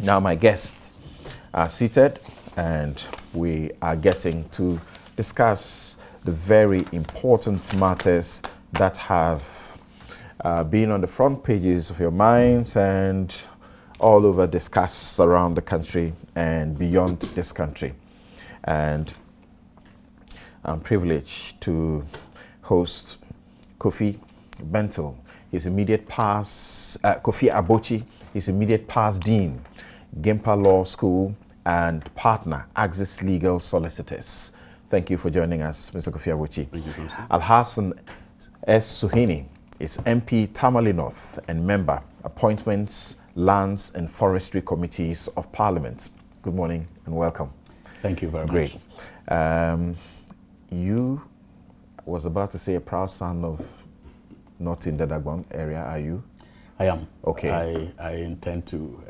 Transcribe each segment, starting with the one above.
Now my guests are seated and we are getting to discuss the very important matters that have been on the front pages of your minds and all over discussed around the country and beyond this country. And I'm privileged to host Kofi Bentil, his immediate past, Kofi Abochi, his immediate past dean, Gimpa Law School, and partner, Axis Legal Solicitors. Thank you for joining us, Mr. Kofi Abochi. Thank you, Samson. Al-Hassan S. Suhini is MP Tamale North and member, Appointments, Lands and Forestry Committees of Parliament. Good morning and welcome. Thank you very much. Great. You was about to say a proud son of not in the Dagbon area, are you? I am. Okay. I intend to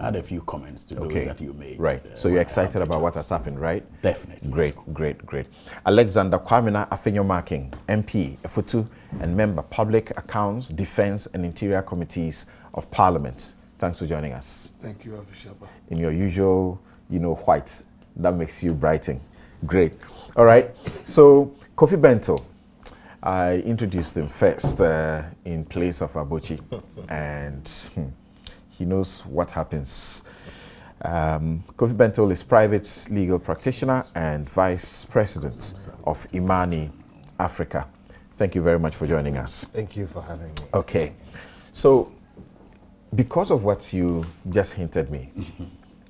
add a few comments to those that you made. Right. So you're excited about what has happened, right? Definitely. Great, so. great. Alexander Kwamina Afenyo-Marking, MP, Efutu, and member, Public Accounts, Defense and Interior Committees of Parliament. Thanks for joining us. Thank you, Avishaba. In your usual, white, that makes you brighten. Great. All right. So Kofi Bentil, I introduced him first in place of Abochi, and he knows what happens. Kofi Bentil is private legal practitioner and vice president of Imani Africa. Thank you very much for joining us. Thank you for having me. Okay. So because of what you just hinted me,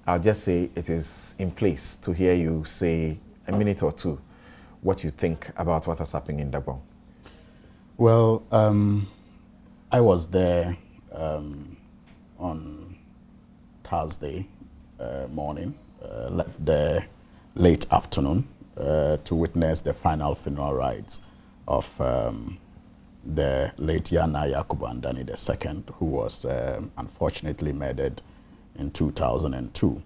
I'll just say it is in place to hear you say a minute or two what you think about what is happening in Dagbon. Well, I was there on Thursday morning, left there late afternoon to witness the final funeral rites of the late Yana Yakubu Andani II, who was unfortunately murdered in 2002.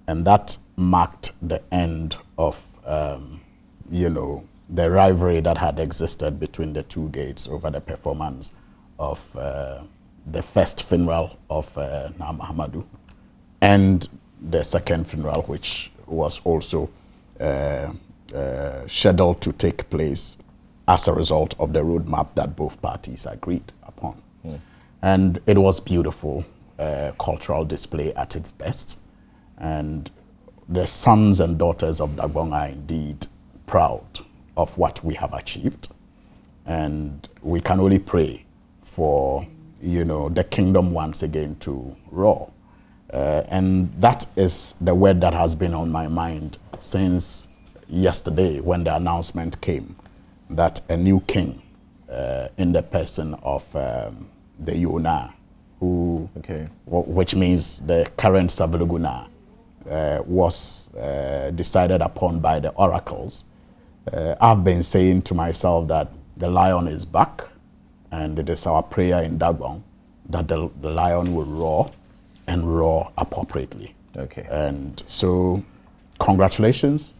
And that marked the end of, the rivalry that had existed between the two gates over the performance of the first funeral of Na Mahamadou and the second funeral, which was also scheduled to take place as a result of the roadmap that both parties agreed upon. And it was beautiful cultural display at its best. And the sons and daughters of Dagbon are indeed proud of what we have achieved. And we can only pray for, the kingdom once again to roar. And that is the word that has been on my mind since yesterday when the announcement came that a new king in the person of the Yona, which means the current Saviluguna, was decided upon by the oracles. I've been saying to myself that the lion is back, and it is our prayer in Dagbon that the lion will roar and roar appropriately. Okay. And so congratulations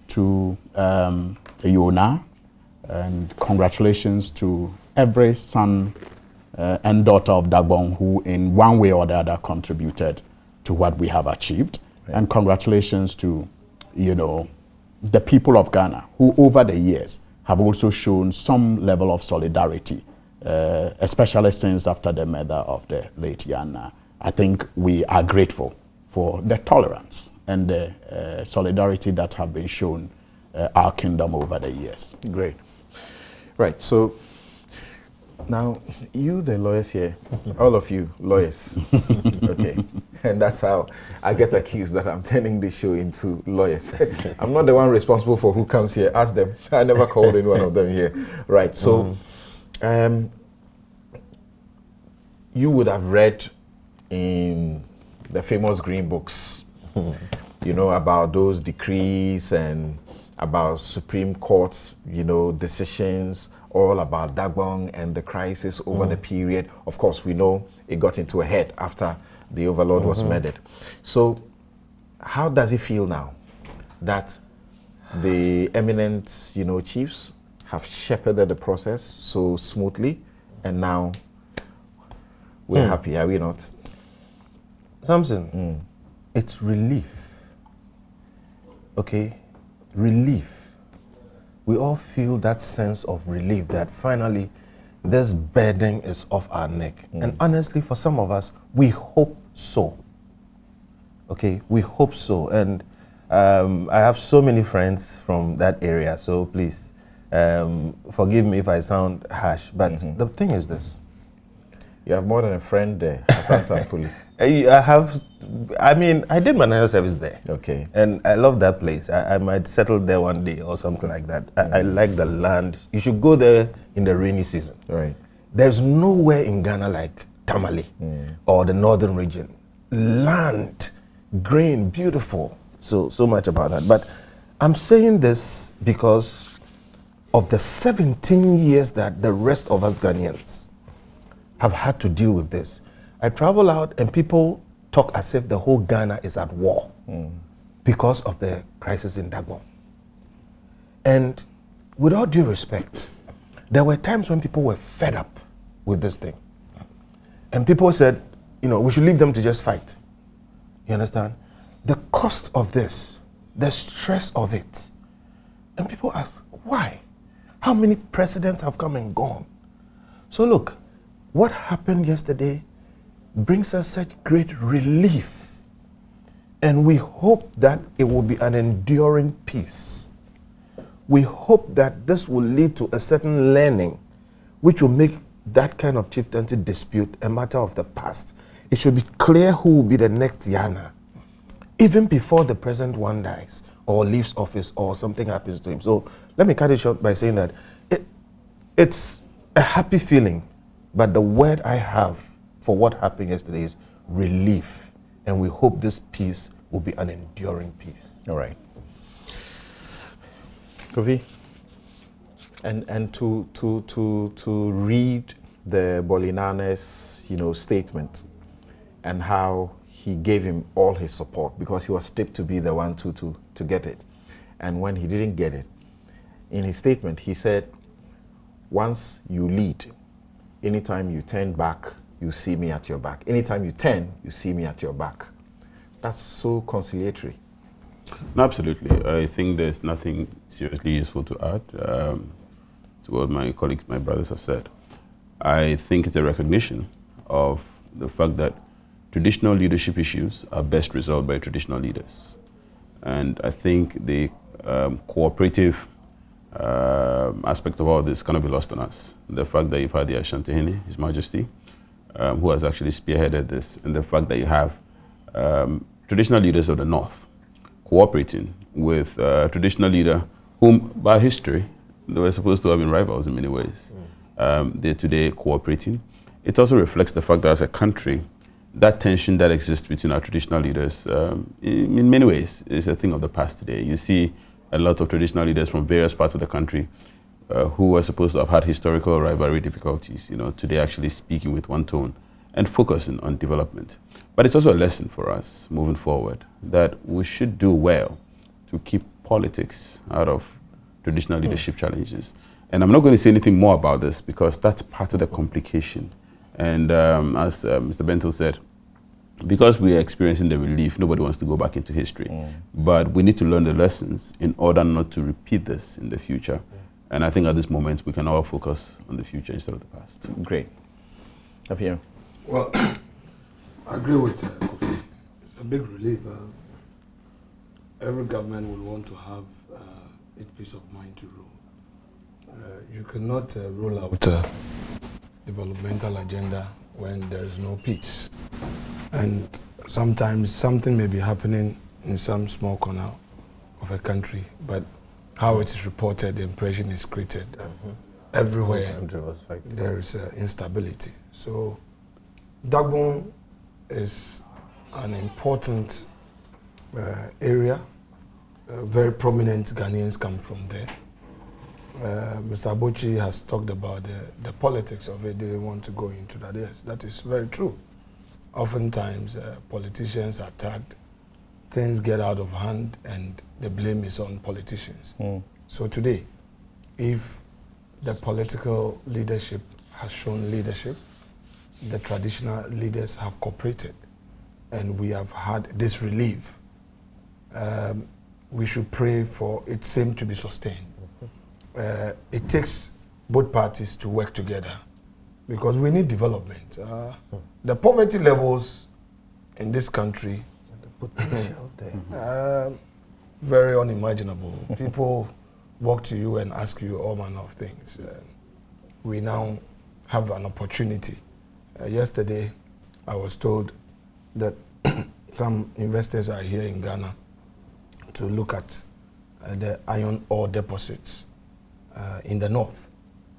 to the Yona, and congratulations to every son and daughter of Dagbon who in one way or the other contributed to what we have achieved. Right. And congratulations to, the people of Ghana who over the years have also shown some level of solidarity, especially since after the murder of the late Yana. I think we are grateful for the tolerance and the solidarity that have been shown our kingdom over the years. Great. Right, so now you, the lawyers here, all of you lawyers, okay, and that's how I get accused that I'm turning this show into lawyers. I'm not the one responsible for who comes here. Ask them. I never called in one of them here. Right, so you would have read in the famous green books, about those decrees and about Supreme Court, decisions, all about Dagbon and the crisis over the period. Of course, we know it got into a head after the overlord was murdered. So how does it feel now that the eminent, chiefs have shepherded the process so smoothly, and now we're happy, are we not? Samson, it's relief. Okay? Relief. We all feel that sense of relief that finally this burden is off our neck. And honestly, for some of us, we hope so. Okay? We hope so. And I have so many friends from that area, so please forgive me if I sound harsh, but the thing is this. You have more than a friend there, Asante. I did my national service there. Okay. And I love that place. I might settle there one day or something like that. I like the land. You should go there in the rainy season. Right. There's nowhere in Ghana like Tamale or the northern region. Land, green, beautiful. So much about that. But I'm saying this because of the 17 years that the rest of us Ghanaians have had to deal with this. I travel out and people talk as if the whole Ghana is at war because of the crisis in Dagbon. And with all due respect, there were times when people were fed up with this thing. And people said, we should leave them to just fight. You understand? The cost of this, the stress of it. And people ask, why? How many presidents have come and gone? So look, what happened yesterday brings us such great relief. And we hope that it will be an enduring peace. We hope that this will lead to a certain learning, which will make that kind of chieftaincy dispute a matter of the past. It should be clear who will be the next Yana, even before the present one dies or leaves office or something happens to him. So let me cut it short by saying that it's a happy feeling, but the word I have for what happened yesterday is relief. And we hope this peace will be an enduring peace. All right. Kofi, and to read the Bolinane's statement and how he gave him all his support because he was tipped to be the one to get it. And when he didn't get it, in his statement he said, once you lead, anytime you turn back, you see me at your back. Anytime you turn, you see me at your back. That's so conciliatory. No, absolutely. I think there's nothing seriously useful to add to what my colleagues, my brothers have said. I think it's a recognition of the fact that traditional leadership issues are best resolved by traditional leaders. And I think the cooperative aspect of all this cannot be lost on us. The fact that you've had the Asante, His Majesty, who has actually spearheaded this, and the fact that you have traditional leaders of the North cooperating with a traditional leader whom, by history, they were supposed to have been rivals in many ways. They're today cooperating. It also reflects the fact that as a country, that tension that exists between our traditional leaders, in many ways, is a thing of the past today. You see a lot of traditional leaders from various parts of the country who were supposed to have had historical rivalry difficulties, today actually speaking with one tone and focusing on development. But it's also a lesson for us moving forward that we should do well to keep politics out of traditional leadership challenges. And I'm not going to say anything more about this because that's part of the complication. And as Mr. Bento said, because we are experiencing the relief, nobody wants to go back into history. But we need to learn the lessons in order not to repeat this in the future. And I think at this moment, we can all focus on the future instead of the past. Great. Have you? Well, I agree with Kofi. It's a big relief. Every government will want to have its peace of mind to rule. You cannot roll out a developmental agenda when there is no peace. And sometimes something may be happening in some small corner of a country, but how it is reported, the impression is created everywhere. There is instability. So Dagbon is an important area. Very prominent Ghanaians come from there. Mr. Abochi has talked about the politics of it. They didn't want to go into that. Yes, that is very true. Oftentimes, politicians are tagged, things get out of hand, and the blame is on politicians. So today, if the political leadership has shown leadership, the traditional leaders have cooperated, and we have had this relief, we should pray for it same to be sustained. It takes both parties to work together because we need development. The poverty levels in this country, the potential there. very unimaginable. People walk to you and ask you all manner of things. We now have an opportunity. Yesterday, I was told that some investors are here in Ghana to look at the iron ore deposits in the north.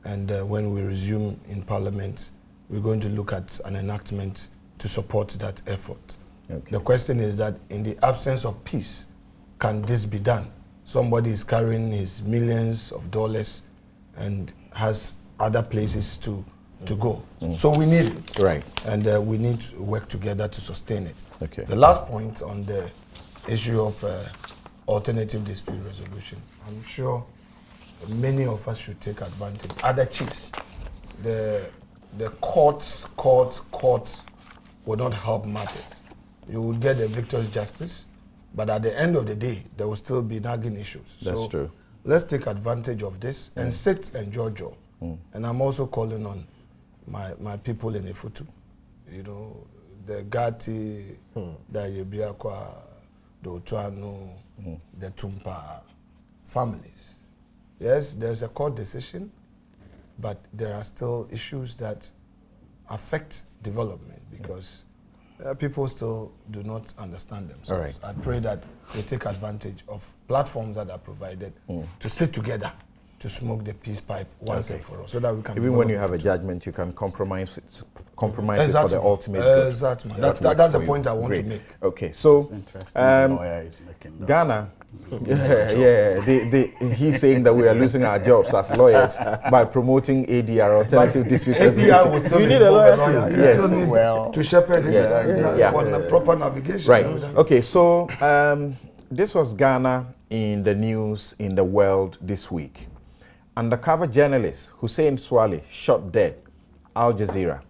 And when we resume in Parliament, we're going to look at an enactment to support that effort. Okay. The question is that in the absence of peace, can this be done? Somebody is carrying his millions of dollars and has other places to go. So we need it. Right. And we need to work together to sustain it. Okay. The last point on the issue of alternative dispute resolution, I'm sure many of us should take advantage. Other chiefs, the courts will not help matters. You will get the victor's justice, but at the end of the day, there will still be nagging issues. That's true. Let's take advantage of this and sit and judge. And I'm also calling on my people in Ifutu, you know, the Gati, the Yebiakwa, the Otuano, the Tumpa families. Yes, there's a court decision, but there are still issues that affect development because people still do not understand themselves. All right. I pray that they take advantage of platforms that are provided to sit together to smoke the peace pipe once and for all, so that we can. Even when you have a judgment, you can compromise it for the ultimate good. Exactly. That's the point I want to make. Okay, so Ghana, he's saying that we are losing our jobs as lawyers by promoting ADR, alternative dispute resolution. You need a lawyer too. Yes. To shepherd it for the proper navigation. Right. Okay, so this was Ghana in the news in the world this week. Undercover journalist Hussein Swale shot dead, Al Jazeera.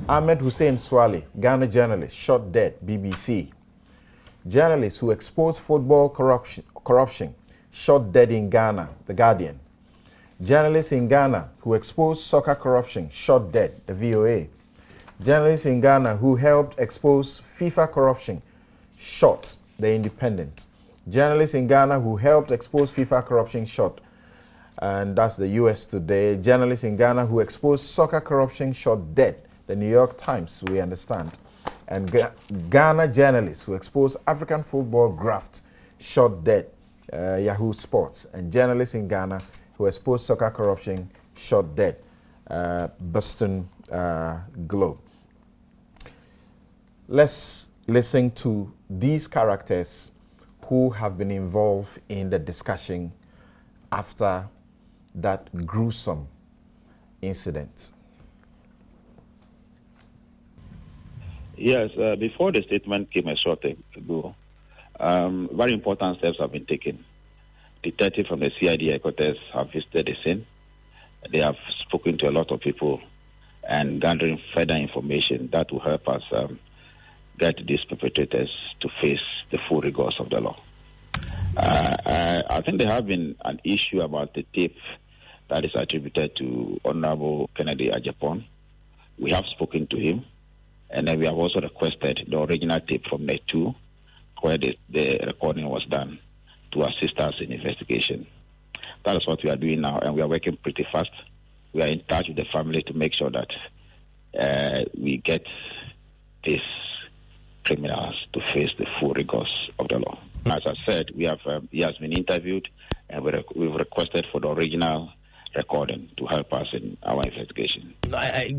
Ahmed Hussein Swale, Ghana journalist, shot dead, BBC. Journalists who exposed football corruption, shot dead in Ghana, The Guardian. Journalists in Ghana who exposed soccer corruption, shot dead, The VOA. Journalists in Ghana who helped expose FIFA corruption, shot, The Independent. Journalists in Ghana who helped expose FIFA corruption, shot, and that's the US Today. Journalists in Ghana who exposed soccer corruption, shot dead, The New York Times, we understand. And Ghana journalists who exposed African football graft, shot dead, Yahoo Sports. And journalists in Ghana who exposed soccer corruption, shot dead, Boston Globe. Let's listen to these characters who have been involved in the discussion after that gruesome incident. Yes, before the statement came a short time ago, very important steps have been taken. Detectives from the CID headquarters have visited the scene. They have spoken to a lot of people and gathering further information that will help us get these perpetrators to face the full rigors of the law. I think there have been an issue about the tape that is attributed to Honorable Kennedy Agyepong. We have spoken to him, and then we have also requested the original tape from Net 2, where the recording was done, to assist us in investigation. That is what we are doing now, and we are working pretty fast. We are in touch with the family to make sure that we get these criminals to face the full rigors of the law. As I said, he has been interviewed, and we've requested for the original recording to help us in our investigation.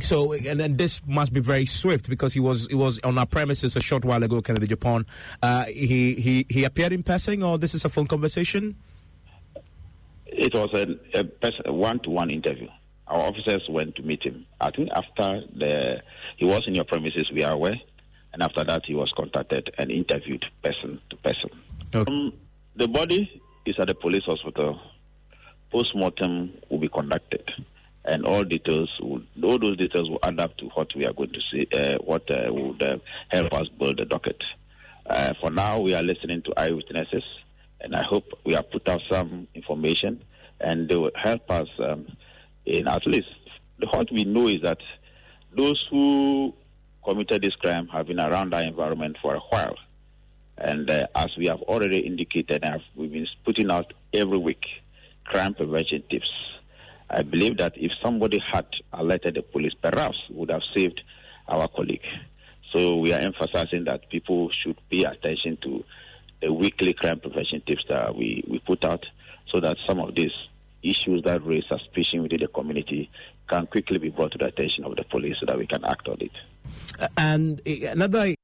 So, and then this must be very swift because he was on our premises a short while ago, Kennedy Agyepong. He appeared in person, or this is a phone conversation? It was a one-to-one interview. Our officers went to meet him. I think after he was in your premises, we are aware, and after that he was contacted and interviewed person to person. Okay. The body is at the police hospital. Post-mortem will be conducted, and all those details will add up to what we are going to see, what would help us build the docket. For now, we are listening to eyewitnesses, and I hope we have put out some information, and they will help us in at least. What we know is that those who committed this crime have been around our environment for a while. And as we have already indicated, we've been putting out every week crime prevention tips. I believe that if somebody had alerted the police, perhaps would have saved our colleague. So we are emphasizing that people should pay attention to the weekly crime prevention tips that we put out, so that some of these issues that raise suspicion within the community can quickly be brought to the attention of the police so that we can act on it. And another...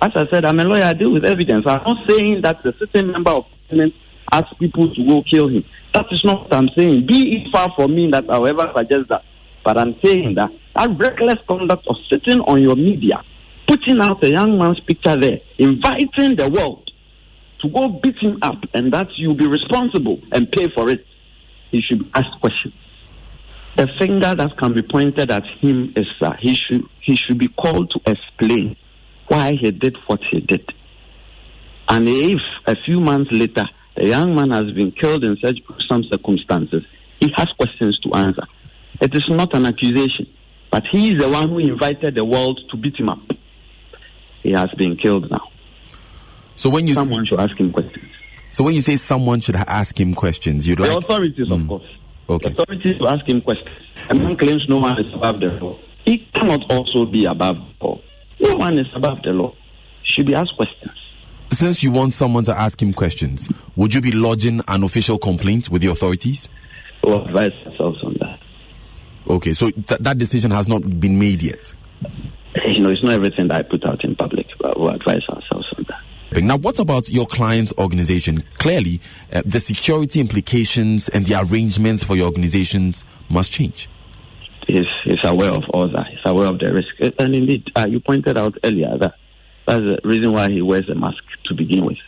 As I said, I'm a lawyer, I deal with evidence. I'm not saying that the sitting member of parliament asked people to go kill him. That is not what I'm saying. Be it far from me that I will ever suggest that. But I'm saying that reckless conduct of sitting on your media, putting out a young man's picture there, inviting the world to go beat him up, and that you'll be responsible and pay for it, he should be asked questions. The finger that can be pointed at him is that he should be called to explain why he did what he did. And if a few months later the young man has been killed in such some circumstances, he has questions to answer. It is not an accusation, but he is the one who invited the world to beat him up. He has been killed now. So when you someone should ask him questions. So when you say someone should ask him questions, you'd like... The authorities, of course. Okay. The authorities to ask him questions. A man claims no one is above the law. He cannot also be above the law. No one is above the law. He should be asked questions. Since you want someone to ask him questions, would you be lodging an official complaint with the authorities? We'll advise ourselves on that. Okay, so that decision has not been made yet? It's not everything that I put out in public, but we'll advise ourselves on that. Now, what about your client's organization? Clearly, the security implications and the arrangements for your organizations must change. He's aware of all that. He's aware of the risk. And indeed, you pointed out earlier that that's the reason why he wears a mask to begin with.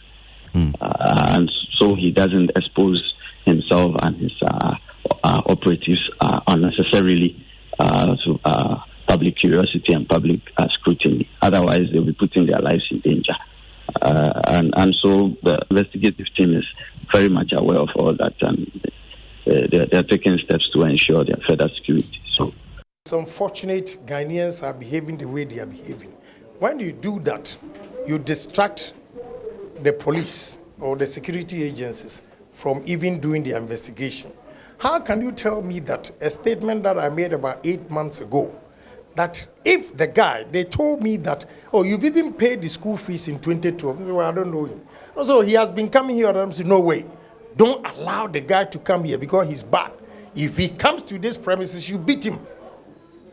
And so he doesn't expose himself and his operatives unnecessarily to public curiosity and public scrutiny. Otherwise, they'll be putting their lives in danger. And so the investigative team is very much aware of all that, and they're taking steps to ensure their further security. So it's unfortunate Ghanaians are behaving the way they are behaving. When you do that, you distract the police or the security agencies from even doing the investigation. How can you tell me that a statement that I made about 8 months ago, that if the guy, they told me that, oh, you've even paid the school fees in 2012. Well, I don't know him. So he has been coming here, and I'm saying, no way. Don't allow the guy to come here because he's bad. If he comes to this premises, you beat him.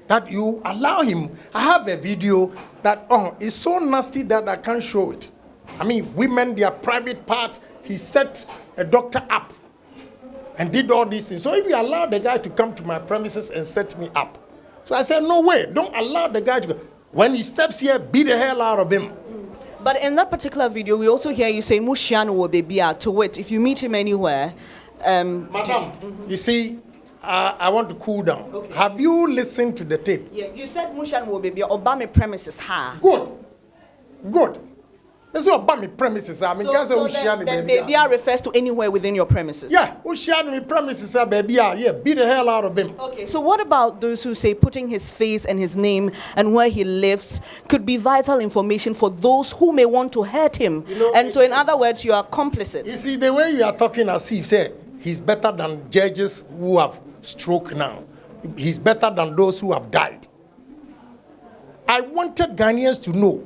That you allow him. I have a video that, it's so nasty that I can't show it. I mean, women, their private part, he set a doctor up and did all these things. So if you allow the guy to come to my premises and set me up, so I said, no way, don't allow the guy to go. When he steps here, beat the hell out of him. But in that particular video, we also hear you say, Mushian will be to wit. If you meet him anywhere... Madam, you see, I want to cool down. Okay. Have you listened to the tape? Yeah, you said Mushian will be Obama premises. Good. This is Obama premises. I mean, so then baby refers to anywhere within your premises. Yeah, Ushian premises, baby. Yeah, beat the hell out of him. Okay, so what about those who say putting his face and his name and where he lives could be vital information for those who may want to hurt him? And so, in other words, you are complicit. You see, the way you are talking as if, say, he's better than judges who have stroke now. He's better than those who have died. I wanted Ghanaians to know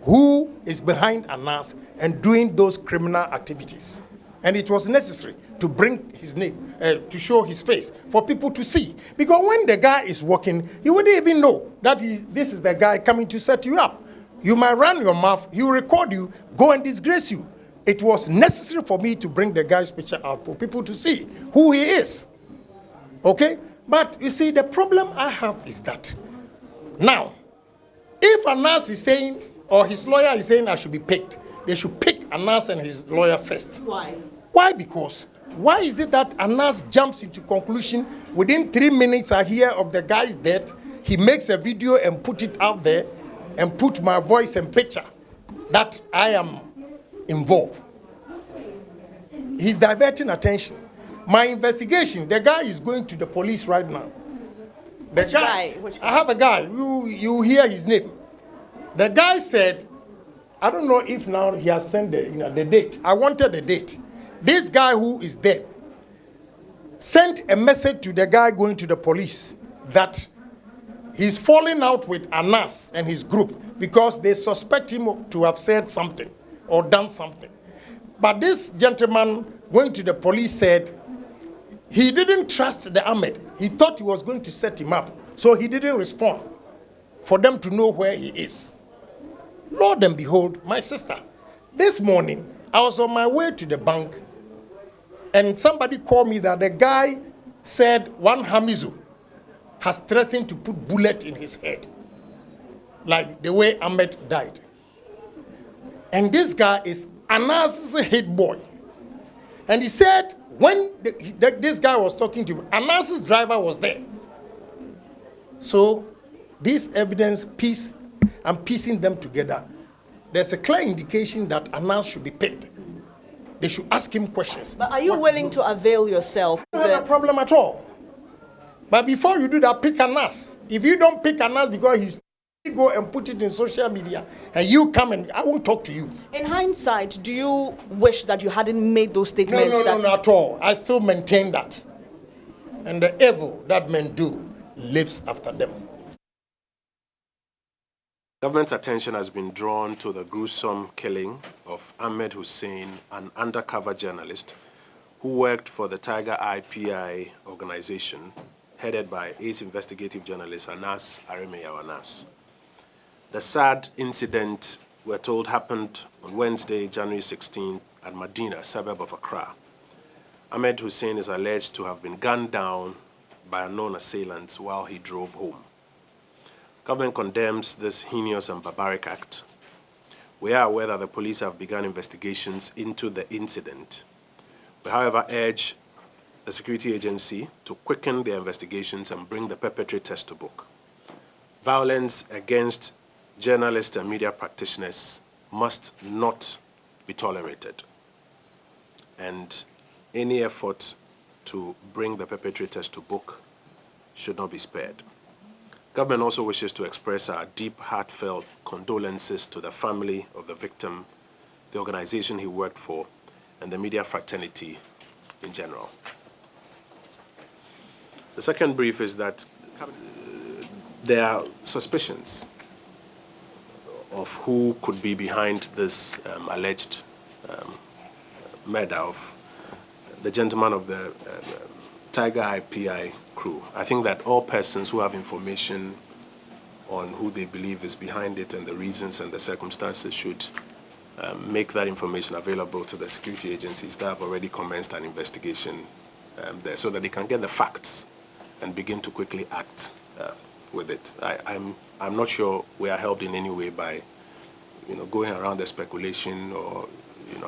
who is behind Anas and doing those criminal activities. And it was necessary to bring his name, to show his face, for people to see. Because when the guy is walking, you wouldn't even know that this is the guy coming to set you up. You might run your mouth, he will record you, go and disgrace you. It was necessary for me to bring the guy's picture out for people to see who he is. Okay? But you see, the problem I have is that now, if Anas is saying, or his lawyer is saying I should be picked, they should pick Anas and his lawyer first. Why? Why? Because Why is it that Anas jumps into conclusion within 3 minutes I hear of the guy's death, he makes a video and put it out there and put my voice and picture that I am involved? He's diverting attention. My investigation, the guy is going to the police right now. Which guy? I have a guy, you hear his name. The guy said, I don't know if now he has sent the date. I wanted the date. This guy who is dead sent a message to the guy going to the police that he's falling out with Anas and his group because they suspect him to have said something or done something. But this gentleman going to the police said he didn't trust the Ahmed. He thought he was going to set him up, so he didn't respond for them to know where he is. Lord and behold, my sister, this morning I was on my way to the bank and somebody called me that the guy said one Hamizu has threatened to put bullet in his head, like the way Ahmed died. And this guy is Anas's hit boy. And he said when this guy was talking to him, Anas's driver was there. So this evidence piece, I'm piecing them together. There's a clear indication that Anas should be picked. They should ask him questions. But are you willing to avail yourself? No problem at all. But before you do that, pick Anas. If you don't pick Anas because he's go and put it in social media and you come and I won't talk to you. In hindsight, do you wish that you hadn't made those statements? No, not at all. I still maintain that. And the evil that men do lives after them. Government's attention has been drawn to the gruesome killing of Ahmed Hussein, an undercover journalist who worked for the Tiger IPI organization headed by ace investigative journalist Anas Aremeyaw Anas. The sad incident, we're told, happened on Wednesday, January 16th at Medina, suburb of Accra. Ahmed Hussein is alleged to have been gunned down by unknown assailants while he drove home. Government condemns this heinous and barbaric act. We are aware that the police have begun investigations into the incident. We, however, urge the security agency to quicken their investigations and bring the perpetrators to book. Violence against journalists and media practitioners must not be tolerated, and any effort to bring the perpetrators to book should not be spared. Government also wishes to express our deep, heartfelt condolences to the family of the victim, the organization he worked for, and the media fraternity in general. The second brief is that there are suspicions of who could be behind this alleged murder of the gentleman of the Tiger IPI crew. I think that all persons who have information on who they believe is behind it and the reasons and the circumstances should make that information available to the security agencies that have already commenced an investigation there, so that they can get the facts and begin to quickly act with it. I'm not sure we are helped in any way by going around the speculation or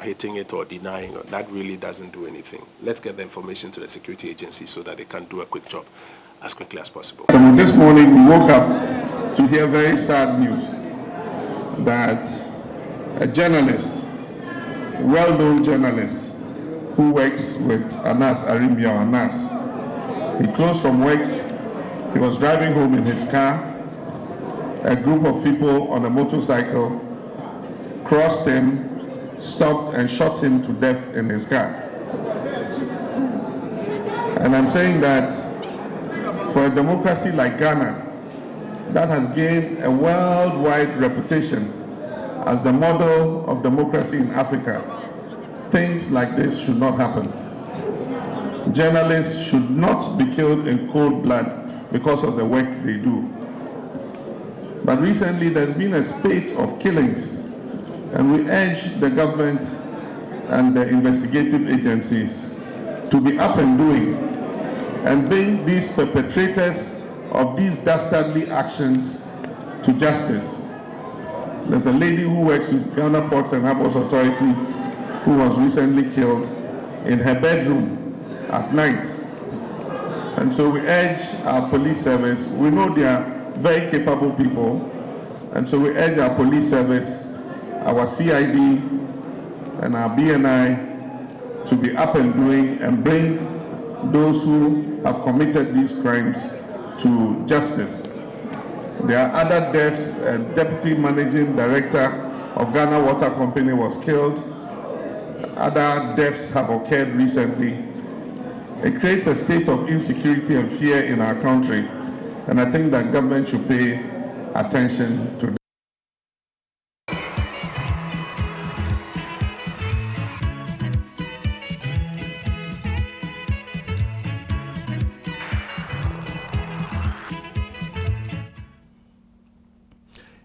hating it or denying it. That really doesn't do anything. Let's get the information to the security agency so that they can do a quick job as quickly as possible. So this morning we woke up to hear very sad news that a journalist, well-known journalist who works with Anas Aremeyaw Anas, he closed from work, he was driving home in his car, a group of people on a motorcycle crossed him, stopped and shot him to death in his car. And I'm saying that for a democracy like Ghana, that has gained a worldwide reputation as the model of democracy in Africa, things like this should not happen. Journalists should not be killed in cold blood because of the work they do. But recently there's been a spate of killings, and we urge the government and the investigative agencies to be up and doing and bring these perpetrators of these dastardly actions to justice. There's a lady who works with Ghana Ports and Harbours Authority who was recently killed in her bedroom at night. And so we urge our police service, we know they are very capable people, and so we urge our police service, our CID, and our BNI to be up and doing and bring those who have committed these crimes to justice. There are other deaths. A deputy managing director of Ghana Water Company was killed. Other deaths have occurred recently. It creates a state of insecurity and fear in our country, and I think that government should pay attention to that.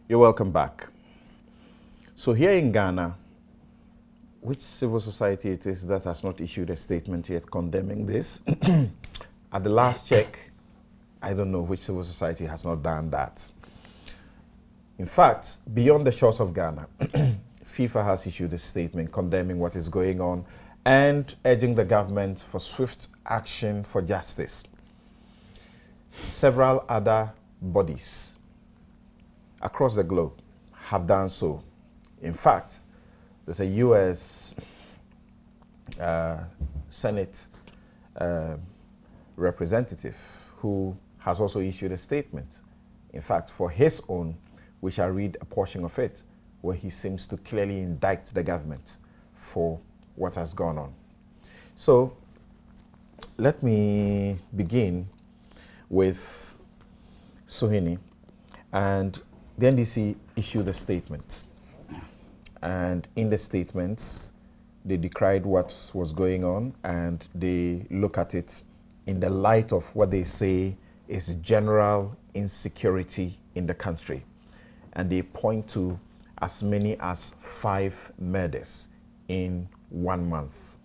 You're welcome back. So here in Ghana, which civil society it is that has not issued a statement yet condemning this? At the last check, I don't know which civil society has not done that. In fact, beyond the shores of Ghana, FIFA has issued a statement condemning what is going on and urging the government for swift action for justice. Several other bodies across the globe have done so. In fact, there's a U.S. Senate representative who has also issued a statement. In fact, for his own, we shall read a portion of it where he seems to clearly indict the government for what has gone on. So let me begin with Suhini. And the NDC issued a statement. And in the statement, they decried what was going on and they look at it in the light of what they say is general insecurity in the country. And they point to as many as 5 murders in 1 month.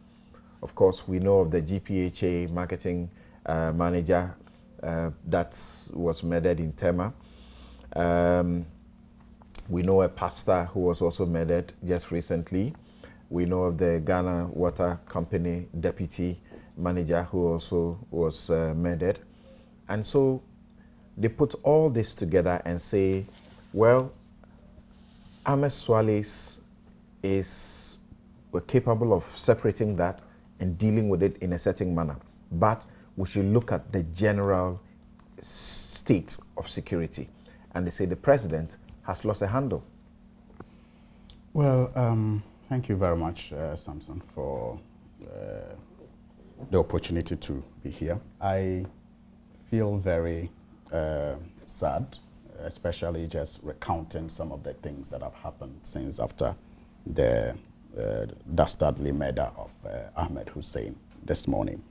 Of course, we know of the GPHA marketing manager that was murdered in Tema. We know a pastor who was also murdered just recently. We know of the Ghana Water Company deputy manager who also was murdered. And so they put all this together and say, well, Ahmed Swales were capable of separating that and dealing with it in a certain manner. But we should look at the general state of security. And they say the president has lost a handle. Well, thank you very much, Samson, for the opportunity to be here. I feel very sad, especially just recounting some of the things that have happened since after the dastardly murder of Ahmed Hussein this morning.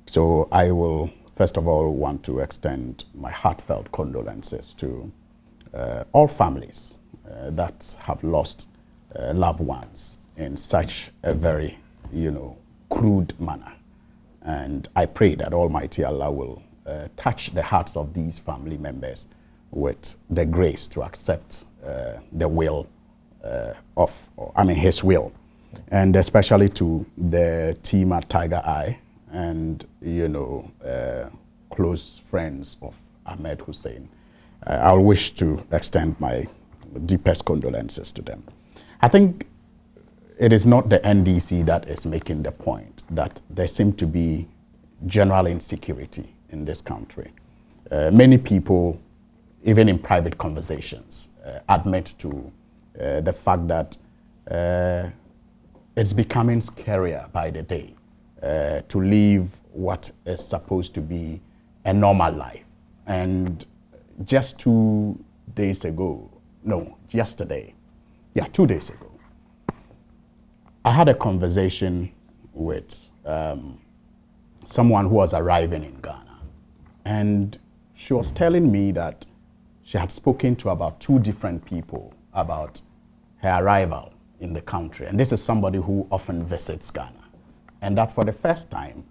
So I will, first of all, want to extend my heartfelt condolences to all families that have lost loved ones in such a very, crude manner. And I pray that Almighty Allah will touch the hearts of these family members with the grace to accept the will His will. And especially to the team at Tiger Eye and, close friends of Ahmed Hussein. I'll wish to extend my deepest condolences to them. I think it is not the NDC that is making the point that there seems to be general insecurity in this country. Many people, even in private conversations, admit to the fact that it's becoming scarier by the day to live what is supposed to be a normal life. And just 2 days ago, no, yesterday, 2 days ago, I had a conversation with someone who was arriving in Ghana. And she was telling me that she had spoken to about 2 different people about her arrival in the country. And this is somebody who often visits Ghana. And that for the first time,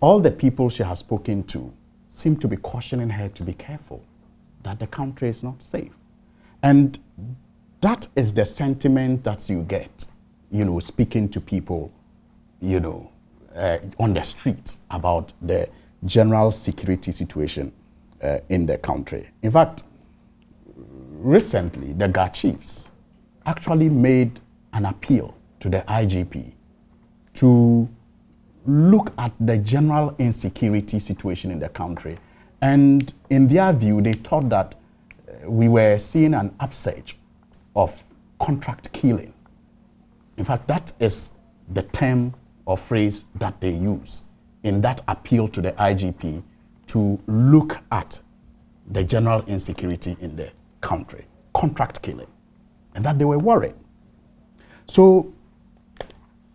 all the people she has spoken to seem to be cautioning her to be careful, that the country is not safe. And that is the sentiment that you get, speaking to people, on the street about the general security situation in the country. In fact, recently, the Ga chiefs actually made an appeal to the IGP to look at the general insecurity situation in the country. And in their view, they thought that we were seeing an upsurge of contract killing. In fact, that is the term or phrase that they use in that appeal to the IGP to look at the general insecurity in the country, contract killing, and that they were worried. So,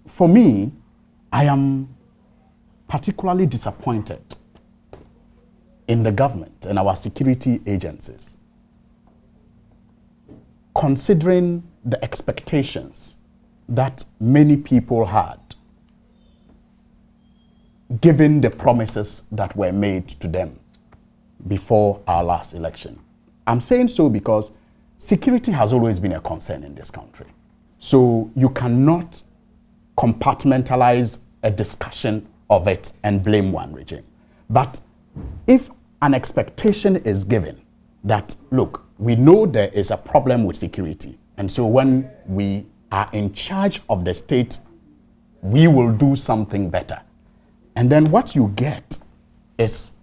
for me, I am particularly disappointed in the government and our security agencies, considering the expectations that many people had, given the promises that were made to them before our last election. I'm saying so because security has always been a concern in this country. So you cannot compartmentalize a discussion of it and blame one regime. But if an expectation is given that, look, we know there is a problem with security, and so when we are in charge of the state, we will do something better. And then what you get is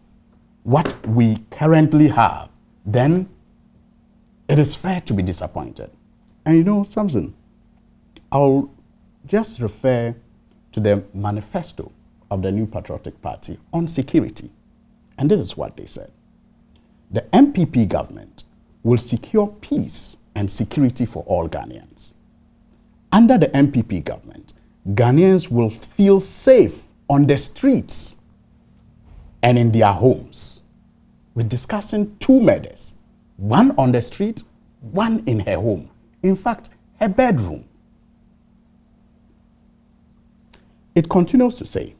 what we currently have, then it is fair to be disappointed. And you know, Samson, I'll just refer to the manifesto of the New Patriotic Party on security. And this is what they said. The MPP government will secure peace and security for all Ghanaians. Under the MPP government, Ghanaians will feel safe on the streets and in their homes. We're discussing 2 murders, one on the street, one in her home. In fact, her bedroom. It continues to say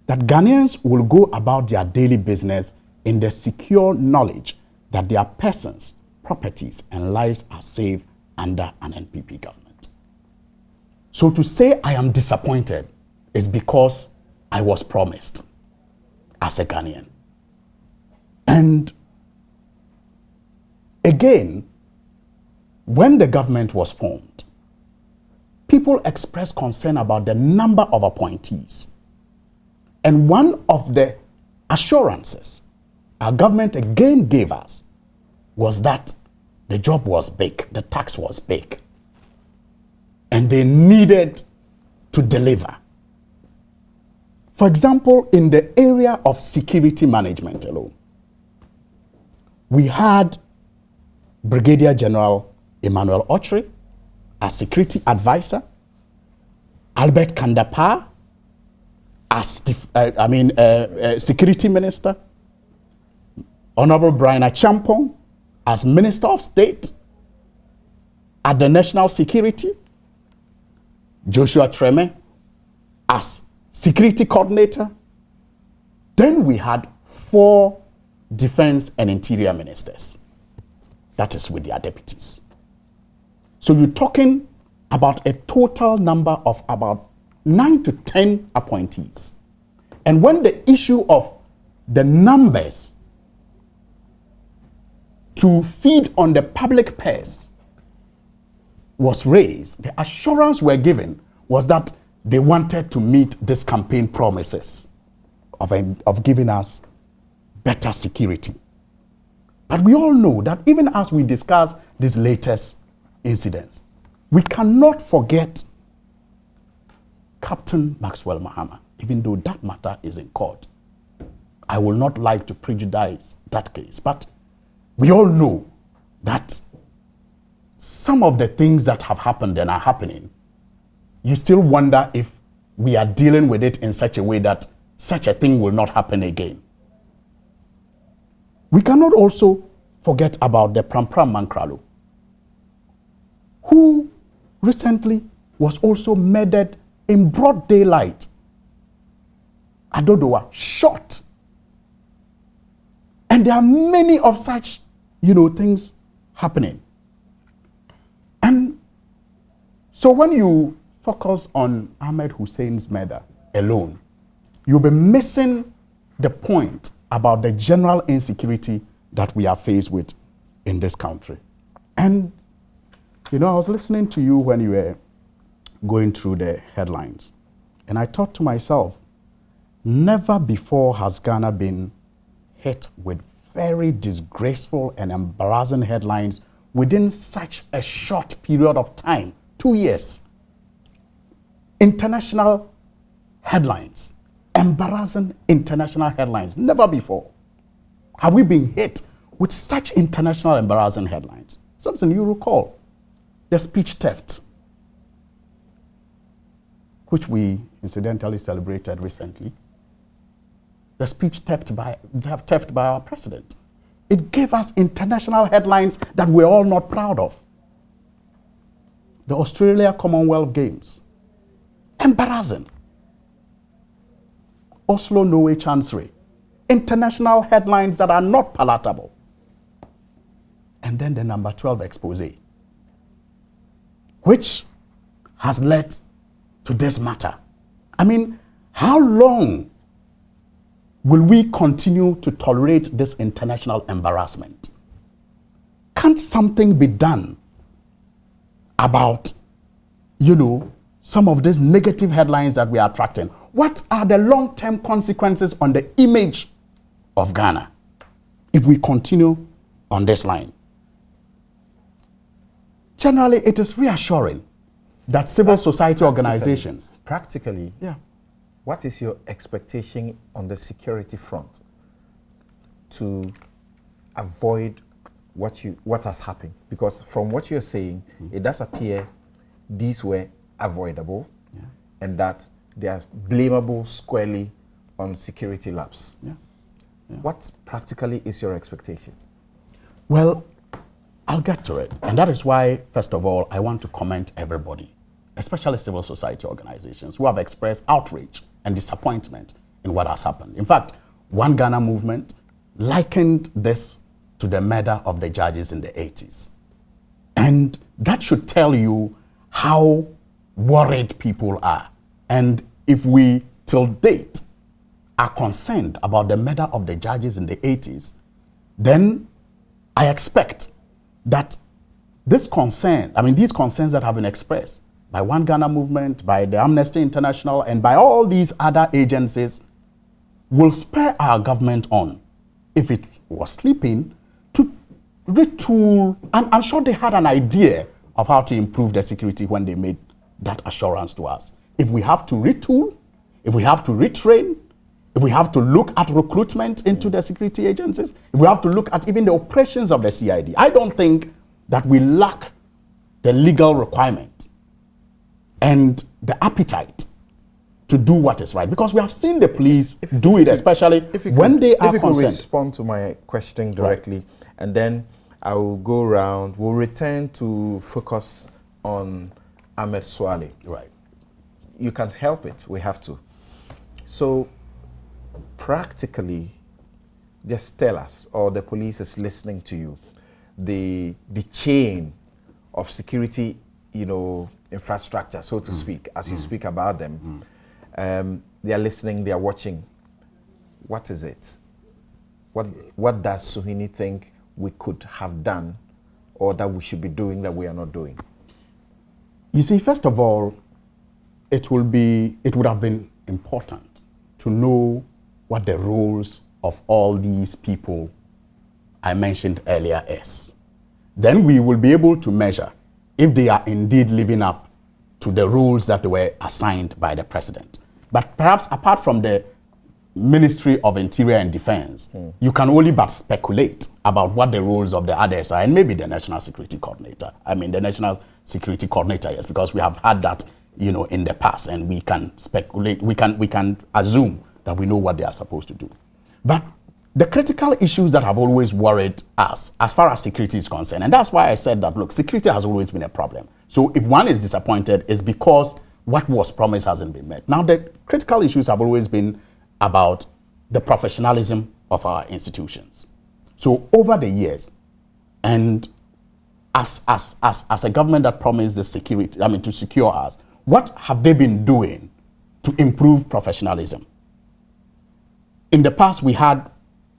that Ghanaians will go about their daily business in the secure knowledge that their persons, properties, and lives are safe under an NPP government. So to say I am disappointed is because I was promised as a Ghanaian. And again, when the government was formed, people expressed concern about the number of appointees. And one of the assurances our government again gave us was that the job was big, the tax was big, and they needed to deliver. For example, in the area of security management alone, we had Brigadier General Emmanuel Ochre as security advisor, Albert Kandapar as security minister, Honorable Brian Agyepong as Minister of State at the National Security, Joshua Treme as security coordinator. Then we had 4 defense and interior ministers. That is with their deputies. So you're talking about a total number of about 9 to 10 appointees. And when the issue of the numbers to feed on the public purse was raised, the assurance we're given was that they wanted to meet this campaign promises of giving us better security. But we all know that even as we discuss these latest incidents, we cannot forget Captain Maxwell Mahama, even though that matter is in court. I will not like to prejudice that case, but we all know that some of the things that have happened and are happening, you still wonder if we are dealing with it in such a way that such a thing will not happen again. We cannot also forget about the Prampram Mankralo, who recently was also murdered in broad daylight. Adodowa shot. And there are many of such, things happening. And so when you focus on Ahmed Hussein's murder alone, you'll be missing the point about the general insecurity that we are faced with in this country. And, I was listening to you when you were going through the headlines, and I thought to myself, never before has Ghana been hit with very disgraceful and embarrassing headlines within such a short period of time, 2 years. International headlines, embarrassing international headlines, never before have we been hit with such international embarrassing headlines. Something you recall, the speech theft, which we incidentally celebrated recently. The speech theft by our president. It gave us international headlines that we're all not proud of. The Australia Commonwealth Games, embarrassing. Oslo, Norway Chancery, international headlines that are not palatable. And then the number 12 expose, which has led to this matter. I mean, how long will we continue to tolerate this international embarrassment? Can't something be done about, some of these negative headlines that we are attracting? What are the long-term consequences on the image of Ghana if we continue on this line? Generally, it is reassuring that civil society organizations... Practically, what is your expectation on the security front to avoid what has happened? Because from what you're saying, it does appear these were avoidable and that they are blamable squarely on security lapse. What practically is your expectation? Well, I'll get to it. And that is why, first of all, I want to commend everybody, especially civil society organizations, who have expressed outrage and disappointment in what has happened. In fact, One Ghana movement likened this to the murder of the judges in the 80s. And that should tell you how worried people are. And if we, till date, are concerned about the murder of the judges in the 80s, then I expect that these concerns that have been expressed by One Ghana movement, by the Amnesty International, and by all these other agencies will spur our government on, if it was sleeping, to retool. I'm sure they had an idea of how to improve the security when they made that assurance to us. If we have to retool, if we have to retrain, if we have to look at recruitment into the security agencies, if we have to look at even the operations of the CID, I don't think that we lack the legal requirement and the appetite to do what is right, because we have seen the police do it, especially when they are concerned. If you could respond to my question directly, and then I will go around. We'll return to focus on Ahmed Swale. Right. You can't help it. We have to. So, practically, just tell us, or the police is listening to you, the chain of security, infrastructure, so to speak, as you speak about them. They are listening, they are watching. What is it? What does Suhini think we could have done, or that we should be doing that we are not doing? You see, first of all, it would have been important to know what the roles of all these people I mentioned earlier is. Then we will be able to measure if they are indeed living up to the roles that were assigned by the president. But perhaps apart from the Ministry of Interior and Defense, you can only but speculate about what the roles of the others are, and maybe the National Security Coordinator. The National Security Coordinator, yes, because we have had that, in the past, and we can speculate, we can assume that we know what they are supposed to do. But the critical issues that have always worried us as far as security is concerned, and that's why I said that, look, security has always been a problem. So if one is disappointed, it's because what was promised hasn't been met. Now, the critical issues have always been about the professionalism of our institutions. So over the years, and as a government that promised the security, to secure us, what have they been doing to improve professionalism. In the past, we had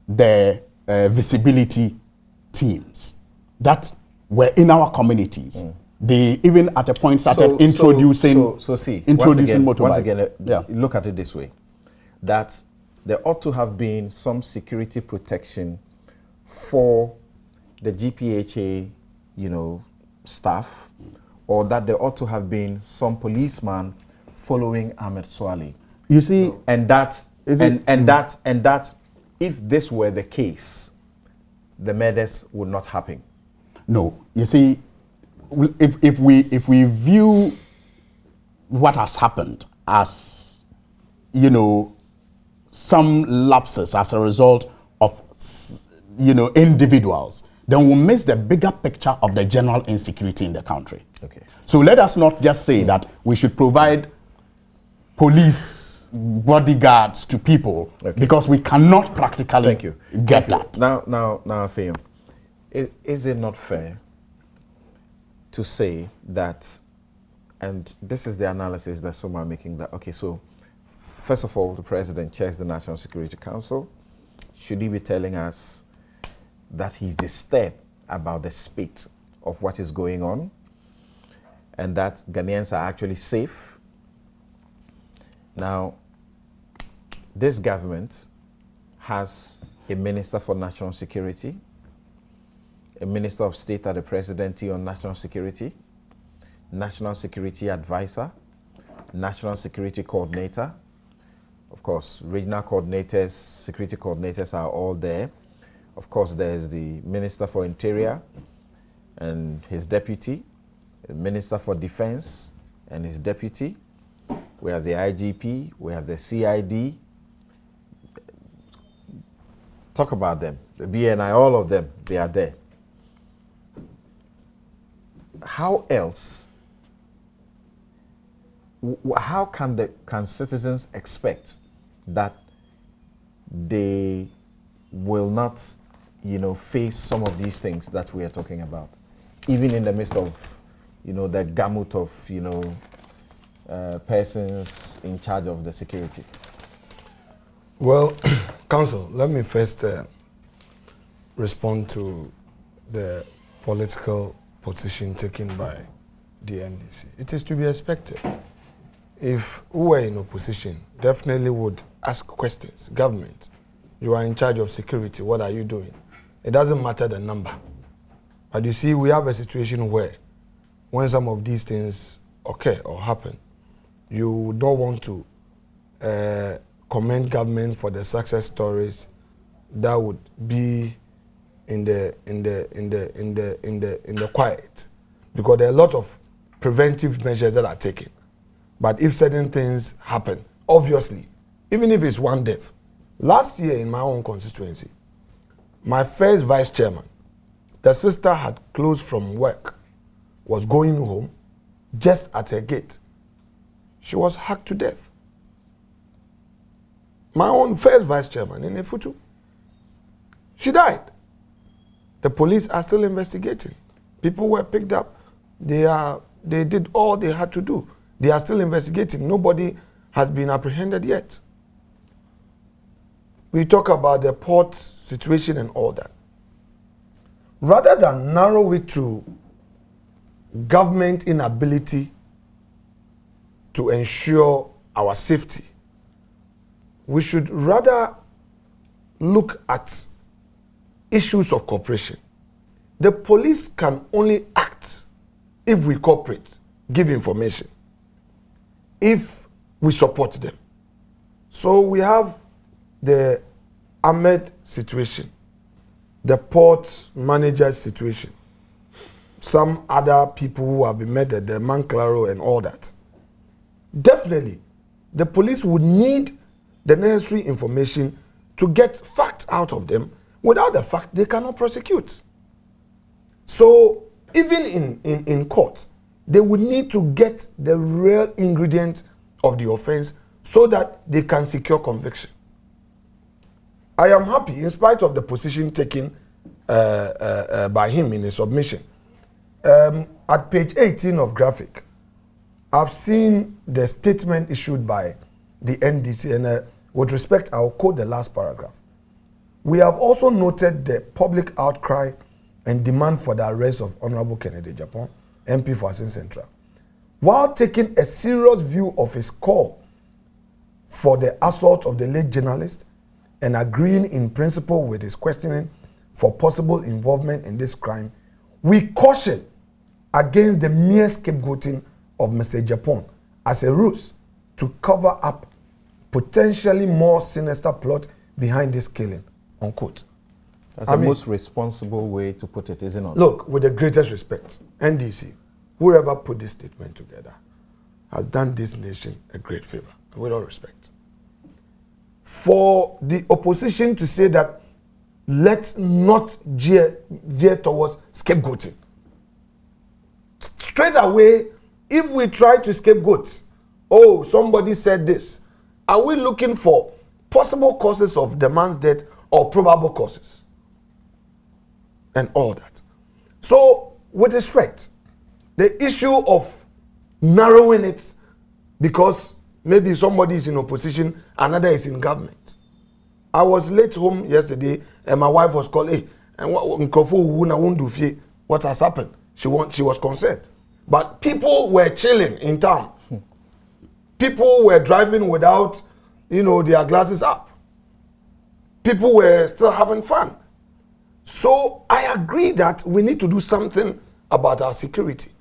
the visibility teams that were in our communities. They even at a point started introducing motorbikes. Once again, look at it this way, that there ought to have been some security protection for the GPHA, staff, or that there ought to have been some policeman following Ahmed Swale. You see, and that if this were the case, the murders would not happen. No, you see, if we view what has happened as, some lapses as a result of, individuals, then we'll miss the bigger picture of the general insecurity in the country. Okay. So let us not just say that we should provide police bodyguards to people because we cannot practically get that. Now, Afeim, is it not fair to say that, and this is the analysis that some are making, that, so first of all, the president chairs the National Security Council. Should he be telling us that he's disturbed about the spate of what is going on and that Ghanaians are actually safe? Now, this government has a Minister for National Security, a Minister of State at the Presidency on National Security, National Security Advisor, National Security Coordinator. Of course, regional coordinators, security coordinators are all there. Of course, there's the Minister for Interior and his deputy, the Minister for Defense and his deputy. We have the IGP, we have the CID. Talk about them. The BNI, all of them, they are there. How else, how can citizens expect that they will not, face some of these things that we are talking about, even in the midst of, the gamut of, persons in charge of the security? Well, Counsel, let me first respond to the political position taken by the NDC. It is to be expected. If we were in opposition, definitely would ask questions. Government, you are in charge of security, what are you doing? It doesn't matter the number. But you see, we have a situation where when some of these things occur or happen, you don't want to commend government for the success stories that would be in the quiet, because there are a lot of preventive measures that are taken. But if certain things happen, obviously, even if it's one death, last year in my own constituency, my first vice chairman, the sister had closed from work, was going home, just at her gate, she was hacked to death. My own first vice chairman in Efutu, she died. The police are still investigating. People were picked up. They did all they had to do. They are still investigating. Nobody has been apprehended yet. We talk about the port situation and all that. Rather than narrow it to government inability to ensure our safety, we should rather look at issues of cooperation. The police can only act if we cooperate, give information, if we support them. So we have the Ahmed situation, the port manager situation, some other people who have been murdered, the Manclaro and all that. Definitely, the police would need the necessary information to get facts out of them. Without the fact, they cannot prosecute. So even in court, they would need to get the real ingredient of the offense so that they can secure conviction. I am happy, in spite of the position taken by him in his submission. At page 18 of graphic, I've seen the statement issued by the NDC, and with respect, I'll quote the last paragraph. We have also noted the public outcry and demand for the arrest of Honorable Kennedy Agyepong, MP for Asin Central. While taking a serious view of his call for the assault of the late journalist and agreeing in principle with his questioning for possible involvement in this crime, we caution against the mere scapegoating of Mr. Agyepong as a ruse to cover up potentially more sinister plot behind this killing, unquote. That's the most responsible way to put it, isn't it? Look, with the greatest respect, NDC, whoever put this statement together, has done this nation a great favor, with all respect. For the opposition to say that let's not veer towards scapegoating. Straight away, if we try to scapegoat, oh, somebody said this, are we looking for possible causes of the man's death or probable causes? And all that. So, with respect, the issue of narrowing it because maybe somebody is in opposition, another is in government. I was late home yesterday and my wife was calling, hey, and what has happened? She was concerned. But people were chilling in town. People were driving without, their glasses up. People were still having fun. So I agree that we need to do something about our security.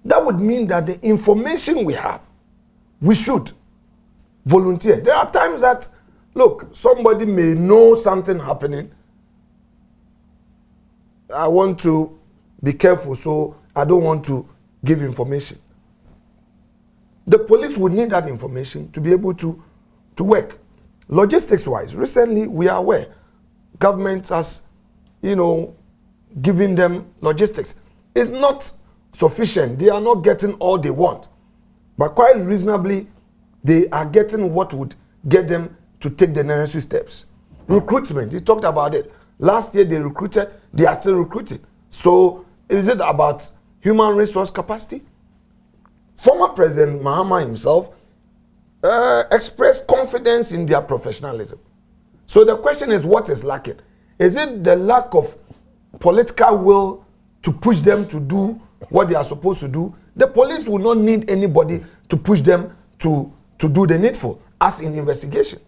That would mean that the information we have, we should volunteer. There are times that, look, somebody may know something happening. I want to be careful, so I don't want to give information. The police would need that information to be able to work. Logistics-wise, recently we are aware government has, giving them logistics. It's not sufficient. They are not getting all they want. But quite reasonably, they are getting what would get them to take the necessary steps. Recruitment, he talked about it. Last year they recruited, they are still recruiting. So is it about human resource capacity? Former President Mahama himself expressed confidence in their professionalism. So the question is, what is lacking? Is it the lack of political will to push them to do what they are supposed to do? The police will not need anybody to push them to do the needful, as in investigation.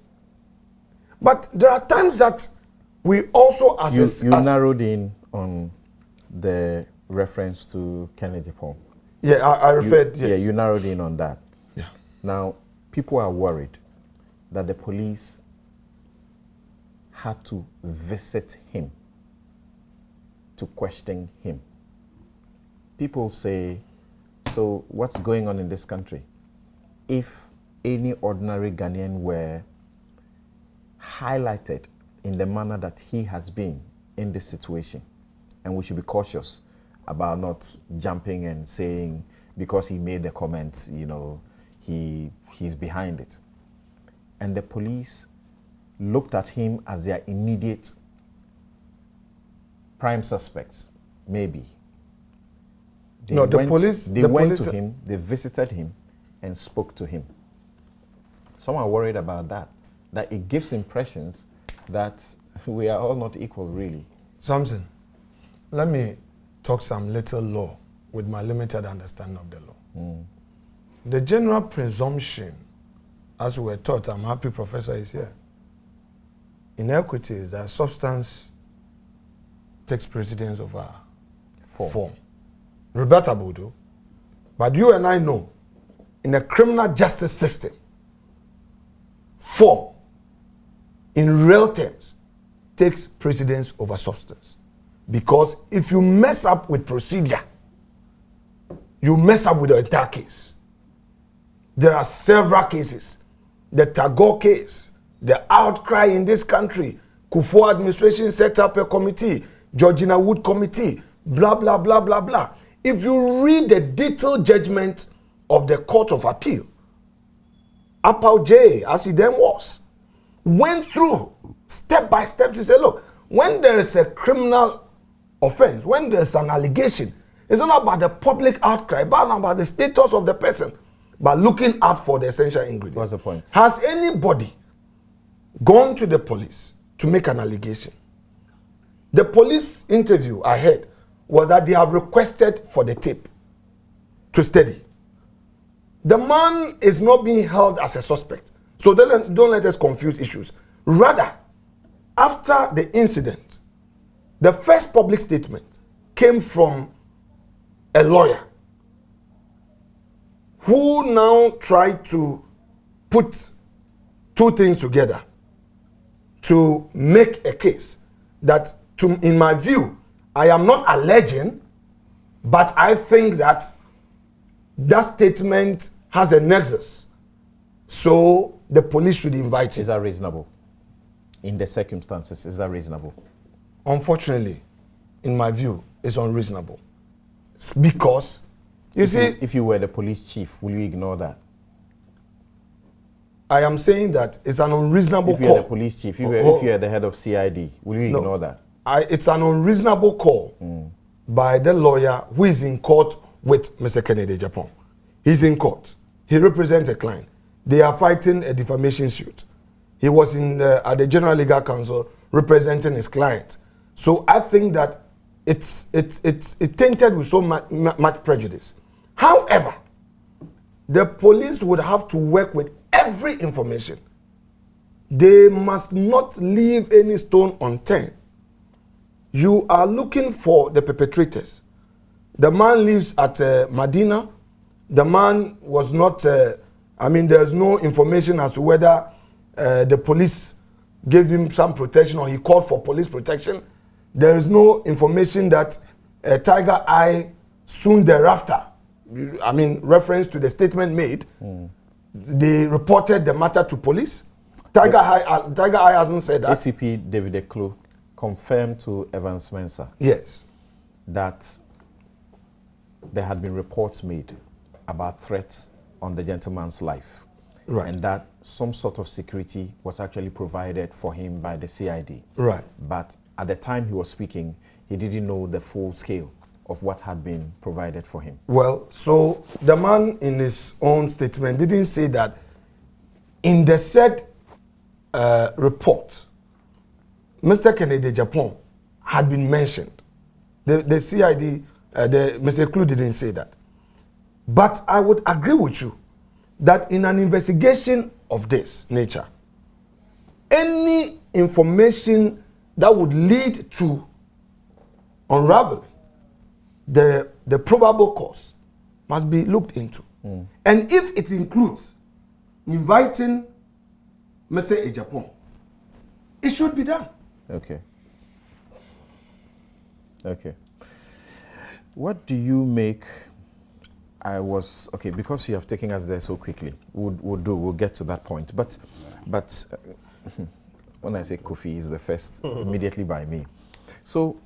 But there are times that we also assess... You narrowed in on the reference to Kennedy Agyepong. Yeah, I referred, yes. Yeah, you narrowed in on that. Yeah. Now, people are worried that the police had to visit him to question him. People say, so what's going on in this country? If any ordinary Ghanaian were highlighted in the manner that he has been in this situation, and we should be cautious about not jumping and saying, because he made the comment, he's behind it. And the police looked at him as their immediate prime suspects, maybe. They went to him, they visited him, and spoke to him. Some are worried about that it gives impressions that we are all not equal, really. Samson, let me talk some little law with my limited understanding of the law. The general presumption, as we were taught, I'm happy Professor is here, in equity is that substance takes precedence over form. Rebuttable though. But you and I know, in a criminal justice system, form, in real terms, takes precedence over substance. Because if you mess up with procedure, you mess up with the entire case. There are several cases. The Tagore case, the outcry in this country, Kufuor administration set up a committee, Georgina Wood committee, blah, blah, blah, blah, blah. If you read the detailed judgment of the Court of Appeal, Apau J, as he then was, went through step by step to say, look, when there is a criminal offense, when there is an allegation, it's not about the public outcry, but about the status of the person. but looking out for the essential ingredients. What's the point? Has anybody gone to the police to make an allegation? The police interview I heard was that they have requested for the tape to study. The man is not being held as a suspect. So don't let us confuse issues. Rather, after the incident, the first public statement came from a lawyer who now tried to put two things together to make a case that, in my view, I am not alleging, but I think that that statement has a nexus. So the police should invite him. Is that reasonable? In the circumstances, is that reasonable? Unfortunately, in my view, it's unreasonable. Because, if you were the police chief, will you ignore that? I am saying that it's an unreasonable call. If you're the police chief, if you're the head of CID, will you ignore that? It's an unreasonable call by the lawyer who is in court with Mr. Kennedy Agyepong. He's in court. He represents a client. They are fighting a defamation suit. He was at the General Legal Counsel representing his client. So I think that it's tainted with so much prejudice. However, the police would have to work with every information. They must not leave any stone unturned. You are looking for the perpetrators. The man lives at Medina. The man was not, there's no information as to whether the police gave him some protection or he called for police protection. There is no information that Tiger Eye soon thereafter, reference to the statement made, they reported the matter to police. Tiger Eye hasn't said that. ACP David Eklo confirmed to Evans Mensah, yes, that there had been reports made about threats on the gentleman's life, right, and that some sort of security was actually provided for him by the CID. Right. But at the time he was speaking, he didn't know the full scale of what had been provided for him. Well, so the man in his own statement didn't say that in the said report, Mr. Kennedy Agyepong had been mentioned. The CID, Mr. Eklu didn't say that. But I would agree with you that in an investigation of this nature, any information that would lead to unraveling the probable cause must be looked into. And if it includes inviting Mr. Agyepong, it should be done. Okay. Okay. What do you make? Because you have taken us there so quickly, we'll get to that point. But when I say Kofi is the first, immediately by me. So,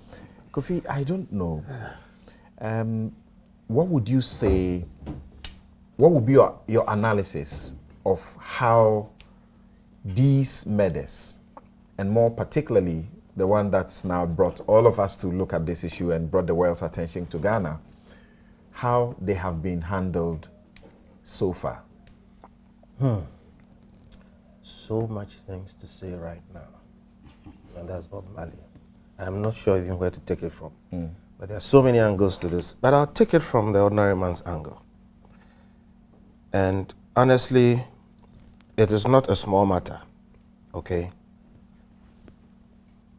Kofi, I don't know. What would you say, what would be your analysis of how these murders, and more particularly the one that's now brought all of us to look at this issue and brought the world's attention to Ghana, how they have been handled so far? So much things to say right now. And that's Bob Marley. I'm not sure even where to take it from. But there are so many angles to this. But I'll take it from the ordinary man's angle. And honestly, it is not a small matter, okay?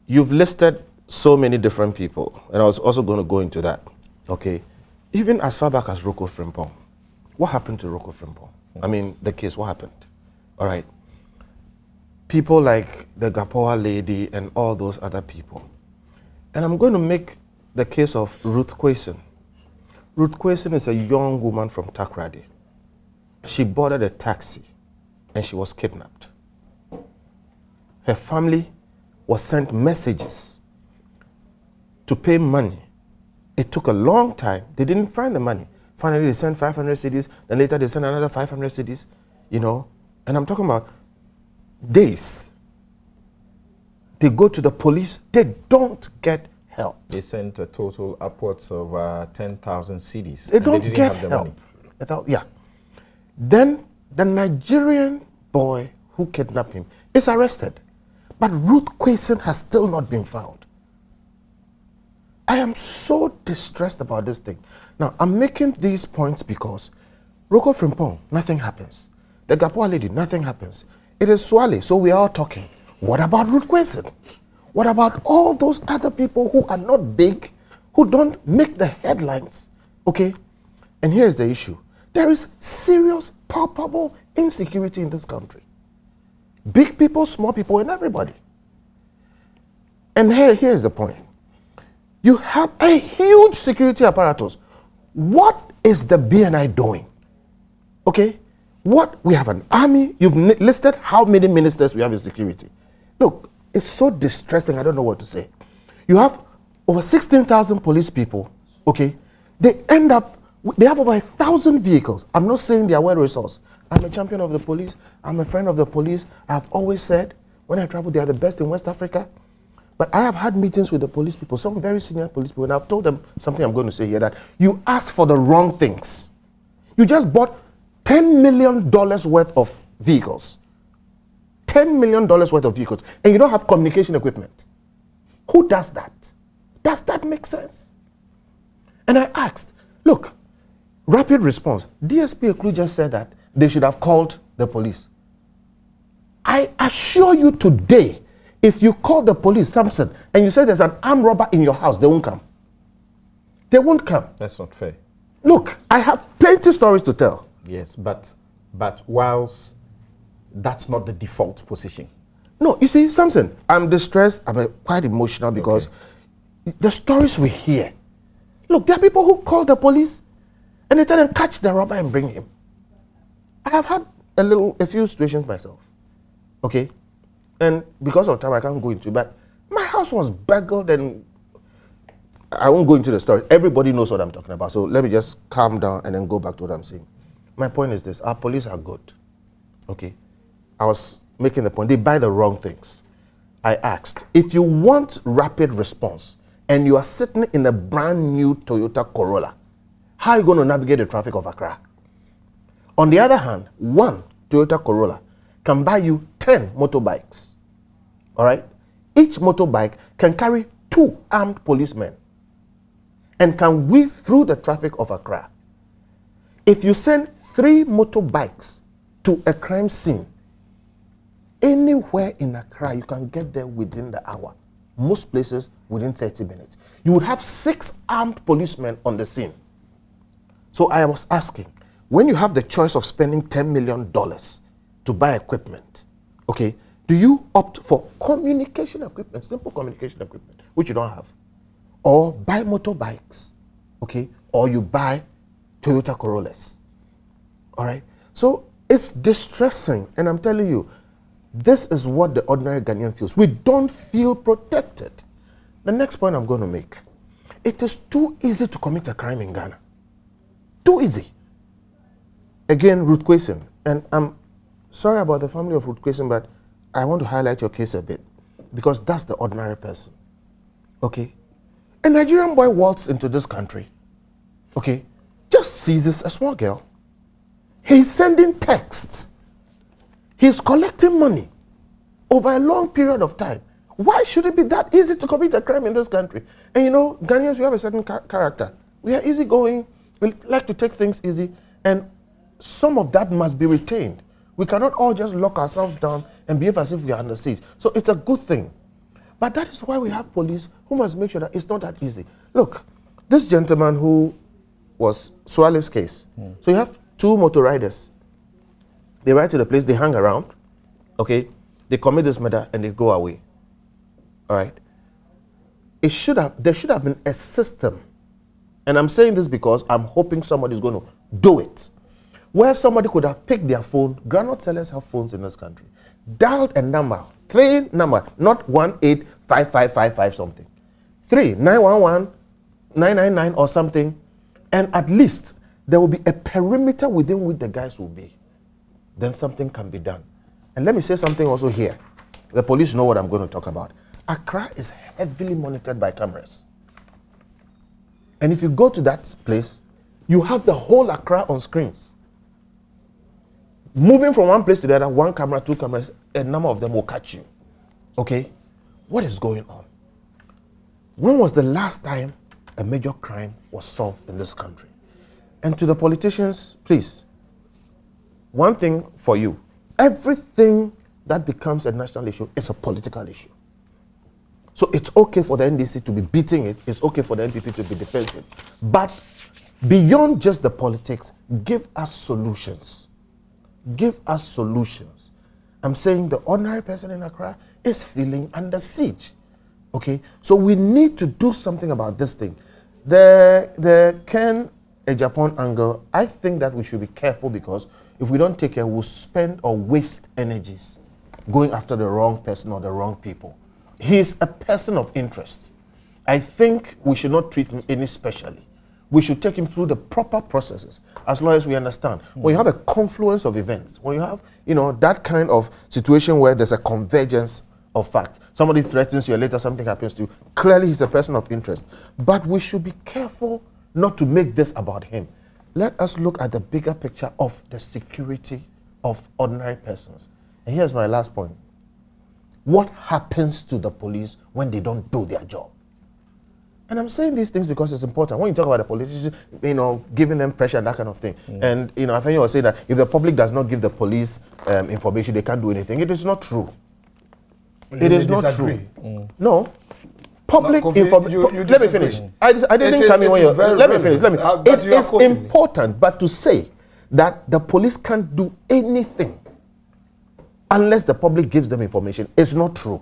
You've listed so many different people, and I was also going to go into that, okay? Even as far back as Rocco Frimpong. What happened to Rocco Frimpong? I mean, the case, what happened? All right. People like the Gapoa lady and all those other people. And I'm going to make the case of Ruth Kwesen. Ruth Kwesen is a young woman from Takoradi. She boarded a taxi and she was kidnapped. Her family was sent messages to pay money. It took a long time. They didn't find the money. Finally, they sent 500 cedis, then later they sent another 500 cedis, and I'm talking about days. They go to the police, they don't get help. They sent a total upwards of 10,000 cedis. They don't get help. Yeah. Then the Nigerian boy who kidnapped him is arrested. But Ruth Kwesen has still not been found. I am so distressed about this thing. Now, I'm making these points because Roko Frimpong, nothing happens. The Gapua lady, nothing happens. It is Swale, so we are all talking. What about Ruth Kwesen? What about all those other people who are not big, who don't make the headlines? Okay? And here's the issue. There is serious, palpable insecurity in this country. Big people, small people, and everybody. And here's the point. You have a huge security apparatus. What is the BNI doing? Okay? We have an army. You've listed how many ministers we have in security. Look, it's so distressing, I don't know what to say. You have over 16,000 police people, okay? They have over 1,000 vehicles. I'm not saying they are well resourced. I'm a champion of the police. I'm a friend of the police. I've always said, when I travel, they are the best in West Africa. But I have had meetings with the police people, some very senior police people, and I've told them something I'm going to say here, that you ask for the wrong things. You just bought $10 million worth of vehicles. $10 million worth of vehicles, and you don't have communication equipment. Who does that? Does that make sense? And I asked, look, rapid response. DSP Eklu just said that they should have called the police. I assure you today, if you call the police, Samson, and you say there's an armed robber in your house, they won't come. They won't come. That's not fair. Look, I have plenty stories to tell. Yes, but whilst that's not the default position. No, you see, Samson, I'm distressed, I'm quite emotional because the stories we hear. Look, there are people who call the police and they tell them catch the robber and bring him. I have had a few situations myself. Okay? And because of time, I can't go into it, but my house was burgled and I won't go into the story. Everybody knows what I'm talking about. So let me just calm down and then go back to what I'm saying. My point is this. Our police are good. Okay? I was making the point. They buy the wrong things. I asked, if you want rapid response and you are sitting in a brand new Toyota Corolla, how are you going to navigate the traffic of Accra? On the other hand, one Toyota Corolla can buy you 10 motorbikes. All right? Each motorbike can carry 2 armed policemen and can weave through the traffic of Accra. If you send 3 motorbikes to a crime scene, anywhere in Accra, you can get there within the hour. Most places within 30 minutes. You would have 6 armed policemen on the scene. So I was asking, when you have the choice of spending $10 million to buy equipment, okay, do you opt for communication equipment, simple communication equipment, which you don't have, or buy motorbikes, okay, or you buy Toyota Corollas, all right? So it's distressing, and I'm telling you, this is what the ordinary Ghanaian feels. We don't feel protected. The next point I'm going to make, it is too easy to commit a crime in Ghana. Too easy. Again, Ruth Kwesen, and I'm sorry about the family of Ruth Kwesen, but I want to highlight your case a bit because that's the ordinary person. Okay? A Nigerian boy walks into this country, okay, just seizes a small girl. He's sending texts. He's collecting money over a long period of time. Why should it be that easy to commit a crime in this country? And you know, Ghanaians, we have a certain character. We are easygoing. We like to take things easy. And some of that must be retained. We cannot all just lock ourselves down and behave as if we are under siege. So it's a good thing. But that is why we have police who must make sure that it's not that easy. Look, this gentleman who was Swale's case. So you have 2 motor riders. They ride to the place, they hang around, okay? They commit this murder and they go away. All right? There should have been a system. And I'm saying this because I'm hoping somebody's going to do it. Where somebody could have picked their phone, groundnut sellers have phones in this country, dialed a number, 3 number, not 185555 something. 3, 911, 999 or something, and at least there will be a perimeter within which the guys will be. Then something can be done. And let me say something also here. The police know what I'm going to talk about. Accra is heavily monitored by cameras. And if you go to that place, you have the whole Accra on screens. moving from one place to the other, one camera, two cameras, a number of them will catch you. Okay? What is going on? When was the last time a major crime was solved in this country? And to the politicians, please, one thing for you, everything that becomes a national issue is a political issue. So it's okay for the NDC to be beating it, it's okay for the NPP to be defensive. But beyond just the politics, give us solutions. Give us solutions. I'm saying the ordinary person in Accra is feeling under siege. Okay? So we need to do something about this thing. The Ken Agyepong angle, I think that we should be careful, because if we don't take care, we'll spend or waste energies going after the wrong person or the wrong people. He's a person of interest. I think we should not treat him any specially. We should take him through the proper processes, as long as we understand. When you have a confluence of events, when you have, that kind of situation where there's a convergence of facts, somebody threatens you, later something happens to you, clearly he's a person of interest. But we should be careful not to make this about him. Let us look at the bigger picture of the security of ordinary persons. And here's my last point. What happens to the police when they don't do their job? And I'm saying these things because it's important. When you talk about the politicians, giving them pressure and that kind of thing. And, I think you will say that if the public does not give the police information, they can't do anything. It is not true. It is not true. No. Public information. Let me finish. I didn't come in when you. Let me finish. It is important, but to say that the police can't do anything unless the public gives them information is not true.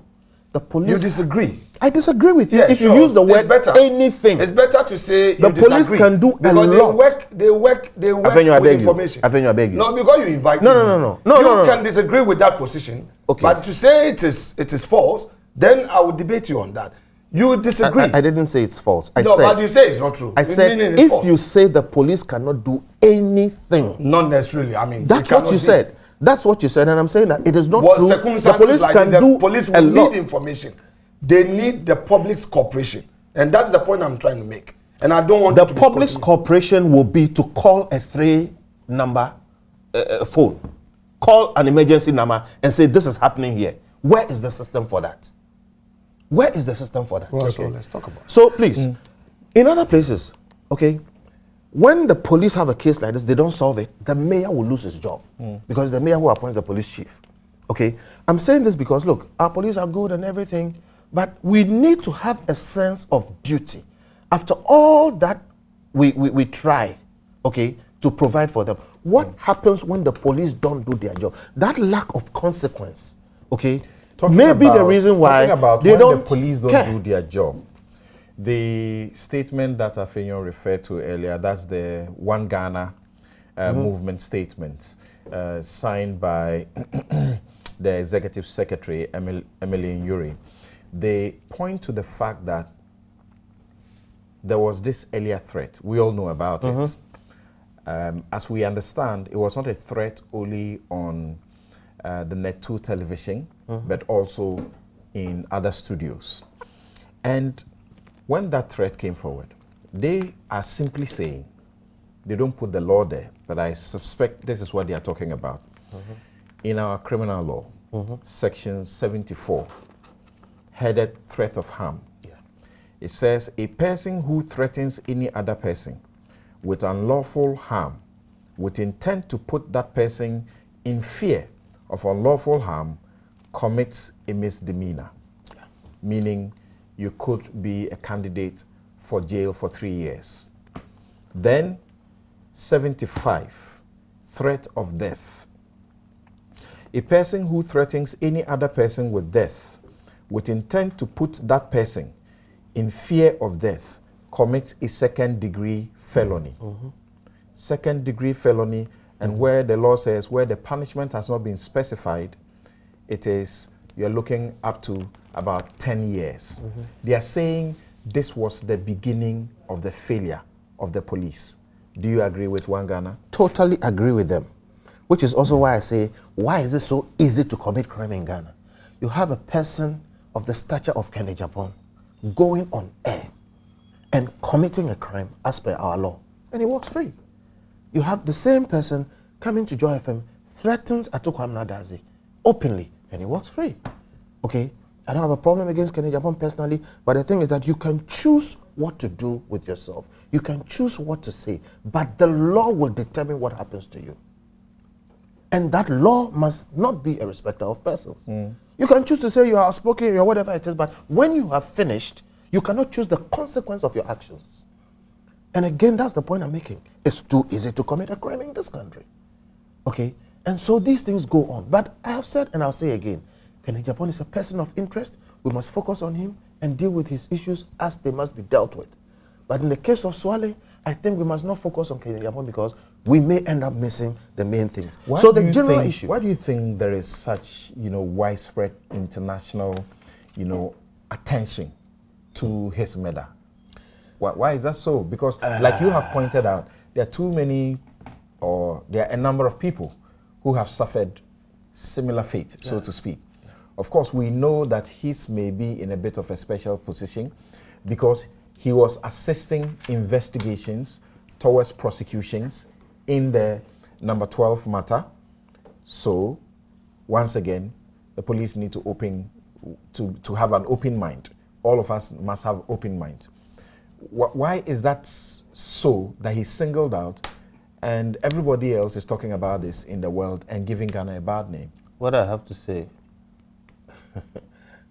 The police. You disagree? I disagree with you. Yeah, if you use the word anything, it's better to say the police can do a lot. They work with information. I beg you. No, because you invite No. You can disagree with that position. Okay. But to say it is false, then I would debate you on that. You disagree. I didn't say it's false. But you say it's not true. I said if you say the police cannot do anything, not necessarily. I mean, that's what you said. That's what you said, and I'm saying that it is not true. The police like can do police a will lot. need information. They need the public's cooperation, and that's the point I'm trying to make. And I don't want the public's cooperation will be to call a 3-number phone, call an emergency number, and say this is happening here. Where is the system for that? Where is the system for that? Well, so let's talk about it. So please, in other places, okay, when the police have a case like this, they don't solve it, the mayor will lose his job because the mayor who appoints the police chief. Okay, I'm saying this because look, our police are good and everything, but we need to have a sense of duty. After all that we try, okay, to provide for them, what happens when the police don't do their job? That lack of consequence, okay, may be the reason why they don't. The police don't do their job. The statement that Afenyo referred to earlier, that's the One Ghana movement statement signed by the Executive Secretary, Emily Yuri. They point to the fact that there was this earlier threat. We all know about it. As we understand, it was not a threat only on the Net2 television, but also in other studios. And when that threat came forward, they are simply saying, they don't put the law there, but I suspect this is what they are talking about. In our criminal law, section 74, headed threat of harm. It says, a person who threatens any other person with unlawful harm with intent to put that person in fear of unlawful harm commits a misdemeanor, meaning you could be a candidate for jail for 3 years. Then 75, threat of death. A person who threatens any other person with death with intent to put that person in fear of death commits a second-degree felony. Second-degree felony, and where the law says, where the punishment has not been specified, it is, you're looking up to about 10 years. They are saying this was the beginning of the failure of the police. Do you agree with One Ghana? Totally agree with them. Which is also why I say, why is it so easy to commit crime in Ghana? You have a person of the stature of Ken Agyepong going on air and committing a crime as per our law, and he walks free. You have the same person coming to Joy FM threatens Atuku Amnadazi openly, and he walks free. Okay? I don't have a problem against Kennedy Agyepong personally, but the thing is that you can choose what to do with yourself. You can choose what to say, but the law will determine what happens to you. And that law must not be a respecter of persons. You can choose to say you are outspoken or whatever it is, but when you have finished, you cannot choose the consequence of your actions. And again, that's the point I'm making. It's too easy to commit a crime in this country. Okay? And so these things go on. But I have said, and I'll say again, Kennedy Agyepong is a person of interest. We must focus on him and deal with his issues as they must be dealt with. But in the case of Swale, I think we must not focus on Kennedy Agyepong because we may end up missing the main things. So the general issue. Why do you think there is such, widespread international, attention to his murder? Why is that so? Because, like you have pointed out, there are too many, or there are a number of people who have suffered similar fate, so to speak. Of course, we know that his may be in a bit of a special position because he was assisting investigations towards prosecutions in the number 12 matter. So, once again, the police need to have an open mind. All of us must have open minds. Why is that so that he's singled out and everybody else is talking about this in the world and giving Ghana a bad name? What I have to say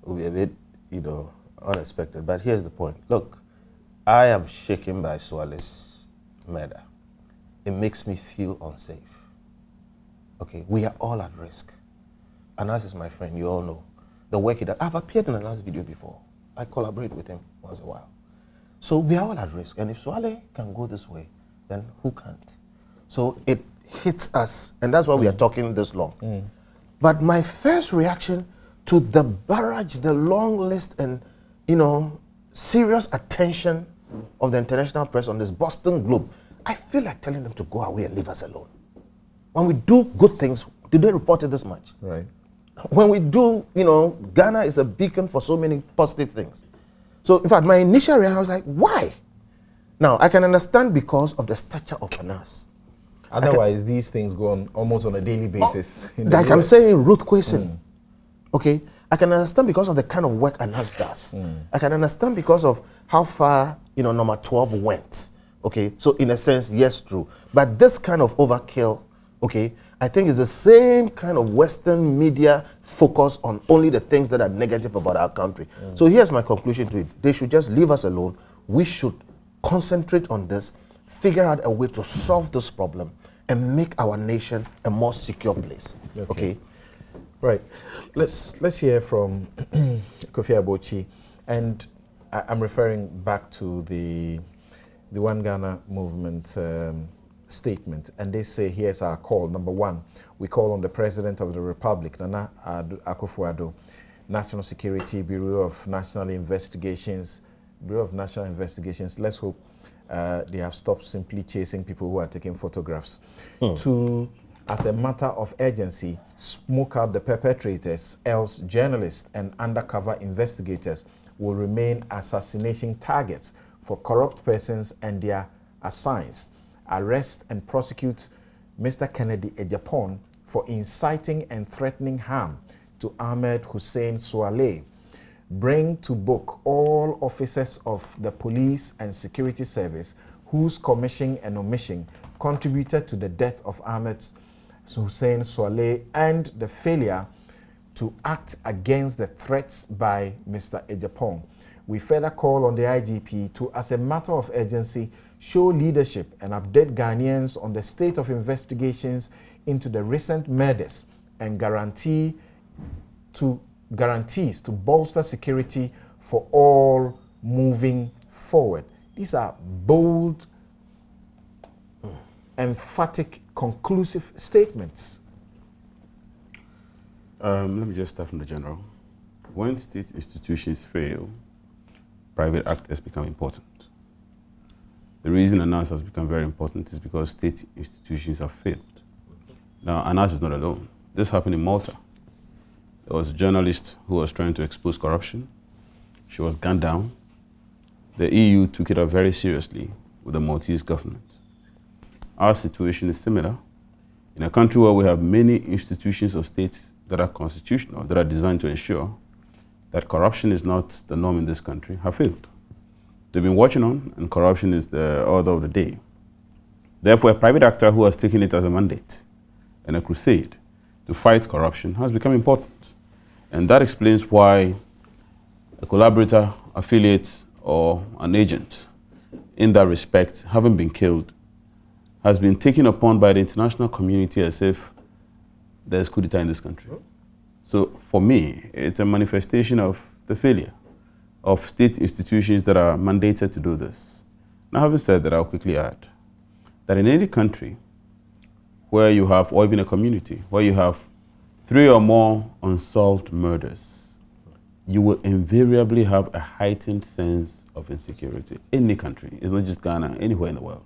will be a bit, unexpected, but here's the point. Look, I am shaken by Swale's murder. It makes me feel unsafe. Okay, we are all at risk. Anas is my friend, you all know. The work he does. I've appeared in Anas' video before. I collaborate with him once in a while. So we are all at risk. And if Swale can go this way, then who can't? So it hits us, and that's why we are talking this long. But my first reaction to the barrage, the long list, and serious attention of the international press on this Boston Globe, I feel like telling them to go away and leave us alone. When we do good things, did they report it this much? Right. When we do, Ghana is a beacon for so many positive things. So, in fact, my initial reaction was like, why? Now, I can understand because of the stature of Anas. Otherwise, these things go on almost on a daily basis. Like I'm saying, Ruth Kwesen. Okay? I can understand because of the kind of work Anas does. I can understand because of how far, number 12 went. Okay? So, in a sense, yes, true. But this kind of overkill, okay, I think is the same kind of Western media focus on only the things that are negative about our country. So here's my conclusion to it. They should just leave us alone. We should concentrate on this, figure out a way to solve this problem, and make our nation a more secure place. Okay? Right. Let's hear from Kofi Abochi. And I'm referring back to the One Ghana movement statement, and they say, here's our call. Number one, we call on the President of the Republic, Nana Akufo-Addo, National Security, Bureau of National Investigations. Let's hope they have stopped simply chasing people who are taking photographs. To, as a matter of urgency, smoke out the perpetrators, else journalists and undercover investigators will remain assassination targets for corrupt persons and their assigns. Arrest and prosecute Mr. Kennedy Agyepong for inciting and threatening harm to Ahmed Hussein Swale. Bring to book all officers of the police and security service whose commission and omission contributed to the death of Ahmed Hussein Swale and the failure to act against the threats by Mr. Agyepong. We further call on the IGP to, as a matter of urgency, show leadership and update Ghanaians on the state of investigations into the recent murders and guarantees to bolster security for all moving forward. These are bold, emphatic, conclusive statements. Let me just start from the general. When state institutions fail, private actors become important. The reason ANAS has become very important is because state institutions have failed. Now, ANAS is not alone. This happened in Malta. There was a journalist who was trying to expose corruption. She was gunned down. The EU took it up very seriously with the Maltese government. Our situation is similar in a country where we have many institutions of states that are constitutional, that are designed to ensure that corruption is not the norm in this country, have failed. They've been watching on, and corruption is the order of the day. Therefore, a private actor who has taken it as a mandate and a crusade to fight corruption has become important. And that explains why a collaborator, affiliate, or an agent in that respect, having been killed, has been taken upon by the international community as if there's coup d'etat in this country. So for me, it's a manifestation of the failure of state institutions that are mandated to do this. Now, having said that, I'll quickly add that in any country where you have, or even a community, where you have 3 or more unsolved murders, you will invariably have a heightened sense of insecurity. Any country, it's not just Ghana, anywhere in the world.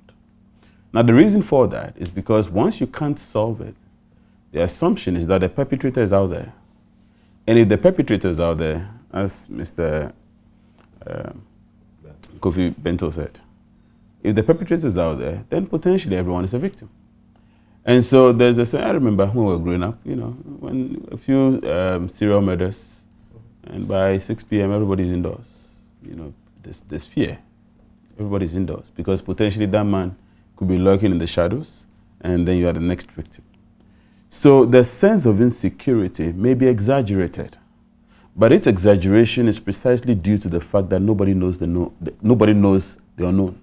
Now, the reason for that is because once you can't solve it, the assumption is that the perpetrator is out there. And if the perpetrator is out there, as Mr. Kofi Bento said, if the perpetrator is out there, then potentially everyone is a victim. And so there's a, I remember when we were growing up, you know, when a few serial murders, and by 6 p.m. everybody's indoors. You know, there's fear. Everybody's indoors because potentially that man could be lurking in the shadows, and then you are the next victim. So the sense of insecurity may be exaggerated, but its exaggeration is precisely due to the fact that nobody knows the unknown.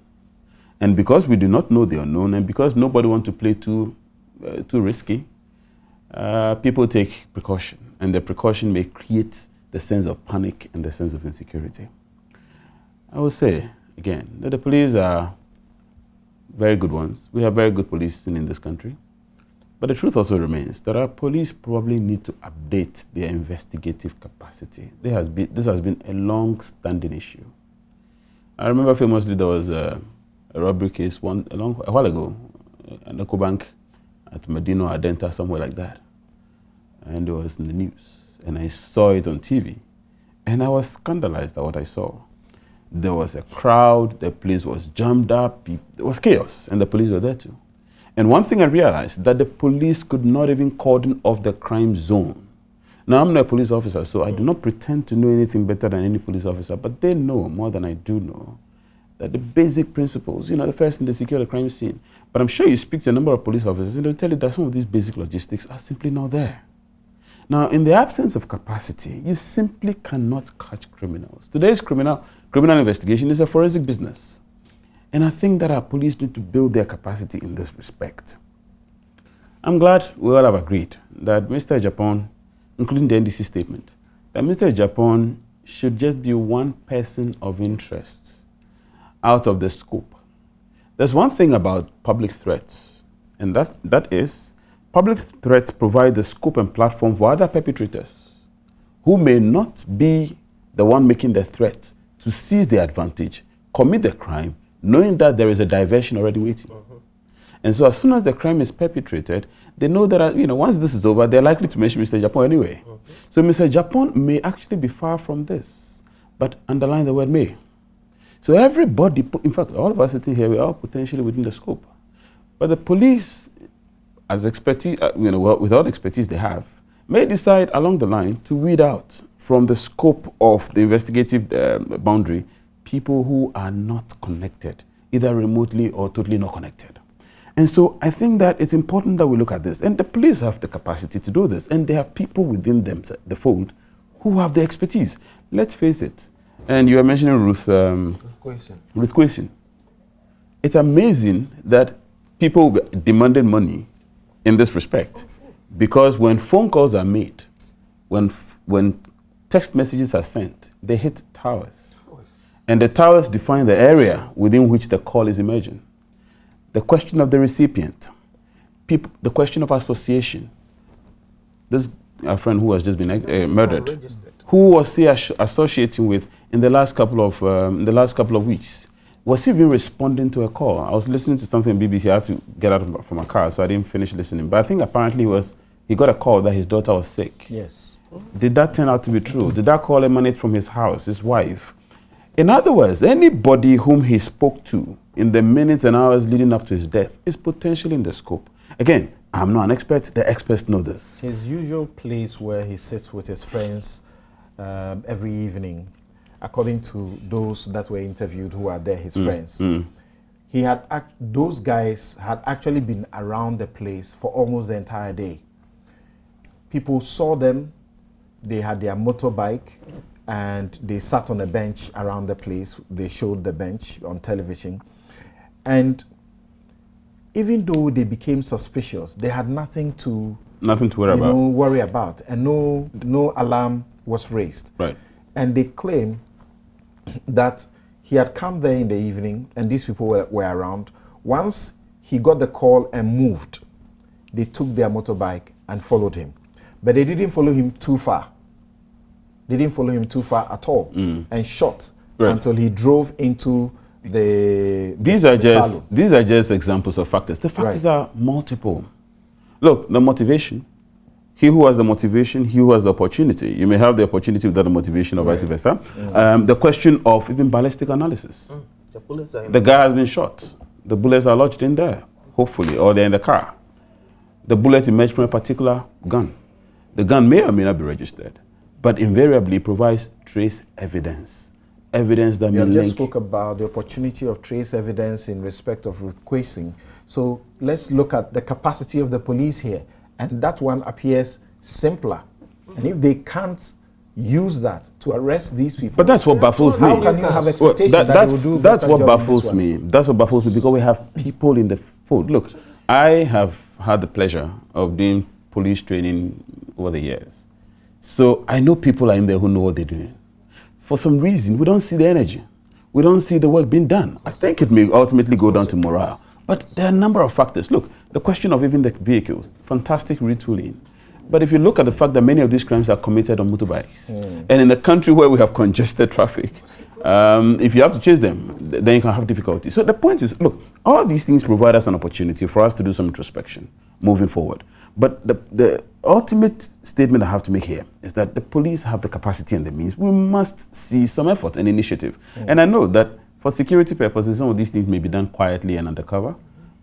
And because we do not know the unknown, and because nobody wants to play too risky, people take precaution, and the precaution may create the sense of panic and the sense of insecurity. I will say, again, that the police are very good ones. We have very good policing in this country. But the truth also remains that our police probably need to update their investigative capacity. This has been a long-standing issue. I remember famously there was a robbery case a while ago, an Eco Bank at Medino, Adenta, somewhere like that. And it was in the news. And I saw it on TV. And I was scandalized at what I saw. There was a crowd, the place was jammed up, there was chaos, and the police were there too. And one thing I realized, that the police could not even cordon off the crime zone. Now, I'm not a police officer, so I do not pretend to know anything better than any police officer, but they know more than I do know that the basic principles, you know, the first thing, they secure the crime scene. But I'm sure you speak to a number of police officers and they'll tell you that some of these basic logistics are simply not there. Now, in the absence of capacity, you simply cannot catch criminals. Today's criminal investigation is a forensic business. And I think that our police need to build their capacity in this respect. I'm glad we all have agreed that Mr. Agyepong, including the NDC statement, that Mr. Agyepong should just be one person of interest out of the scope. There's one thing about public threats, and that is public threats provide the scope and platform for other perpetrators who may not be the one making the threat to seize the advantage, commit the crime, knowing that there is a diversion already waiting. And so as soon as the crime is perpetrated, they know that, you know, once this is over, they're likely to mention Mr. Agyepong anyway. So Mr. Agyepong may actually be far from this, but underline the word may. So everybody, in fact, all of us sitting here, we are potentially within the scope. But the police, as expertise, with all the expertise they have, may decide along the line to weed out from the scope of the investigative boundary people who are not connected, either remotely or totally not connected. And so I think that it's important that we look at this. And the police have the capacity to do this. And they have people within them, the fold, who have the expertise. Let's face it. And you were mentioning Ruth Kwesi. It's amazing that people demanded money in this respect. Because when phone calls are made, when text messages are sent, they hit towers. And the towers define the area within which the call is emerging. The question of the recipient, the question of association. This a friend who has just been murdered. Who was he associating with in the last couple of weeks? Was he even responding to a call? I was listening to something on BBC. I had to get out from my car, so I didn't finish listening. But I think apparently he got a call that his daughter was sick. Yes. Did that turn out to be true? Did that call emanate from his house, his wife? In other words, anybody whom he spoke to in the minutes and hours leading up to his death is potentially in the scope. Again, I'm not an expert. The experts know this. His usual place where he sits with his friends every evening, according to those that were interviewed who are there, his friends, he had those guys had actually been around the place for almost the entire day. People saw them. They had their motorbike, and they sat on a bench around the place. They showed the bench on television, and even though they became suspicious, they had nothing to worry about, and no alarm was raised. Right. And they claim that he had come there in the evening, and these people were around. Once he got the call and moved, they took their motorbike and followed him. But they didn't follow him too far. They didn't follow him too far at all, and shot until he drove into These are just examples of factors. The factors are multiple. Look, the motivation. He who has the motivation, he who has the opportunity. You may have the opportunity without the motivation, or vice versa. The question of even ballistic analysis. The guy has been shot. The bullets are lodged in there, hopefully, or they're in the car. The bullet emerged from a particular gun. The gun may or may not be registered, but invariably provides trace evidence. Evidence that may link. You just spoke about the opportunity of trace evidence in respect of Ruth Kwesing. So let's look at the capacity of the police here. And that one appears simpler. And if they can't use that to arrest these people. But that's what baffles me. How can you have expectations that they will do that's what job baffles me. That's what baffles me, because we have people in the fold. Look, I have had the pleasure of doing police training over the years. So I know people are in there who know what they're doing. For some reason, we don't see the energy. We don't see the work being done. I think it may ultimately go down to morale. But there are a number of factors. Look, the question of even the vehicles, fantastic retooling. But if you look at the fact that many of these crimes are committed on motorbikes, and in a country where we have congested traffic, if you have to chase them, then you can have difficulty. So the point is, look, all these things provide us an opportunity for us to do some introspection moving forward. But the ultimate statement I have to make here is that the police have the capacity and the means. We must see some effort and initiative. And I know that for security purposes, some of these things may be done quietly and undercover,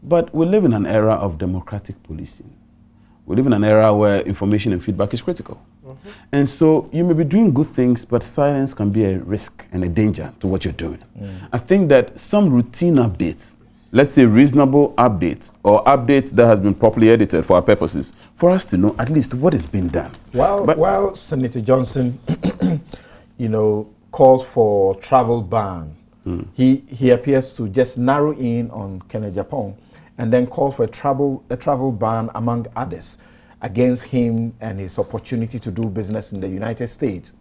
but we live in an era of democratic policing. We live in an era where information and feedback is critical. And so you may be doing good things, but silence can be a risk and a danger to what you're doing. I think that some routine updates, let's say reasonable updates, or updates that has been properly edited for our purposes, for us to know at least what is being done. While Senator Johnson, calls for travel ban, he appears to just narrow in on Agyepong and then calls for a travel ban, among others, against him and his opportunity to do business in the United States.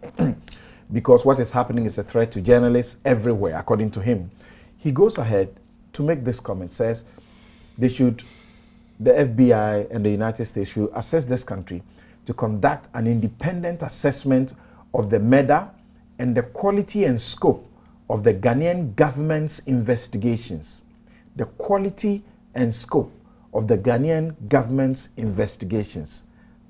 Because what is happening is a threat to journalists everywhere, according to him. He goes ahead to make this comment, says the FBI and the United States should assess this country to conduct an independent assessment of the murder and the quality and scope of the Ghanaian government's investigations. The quality and scope of the Ghanaian government's investigations.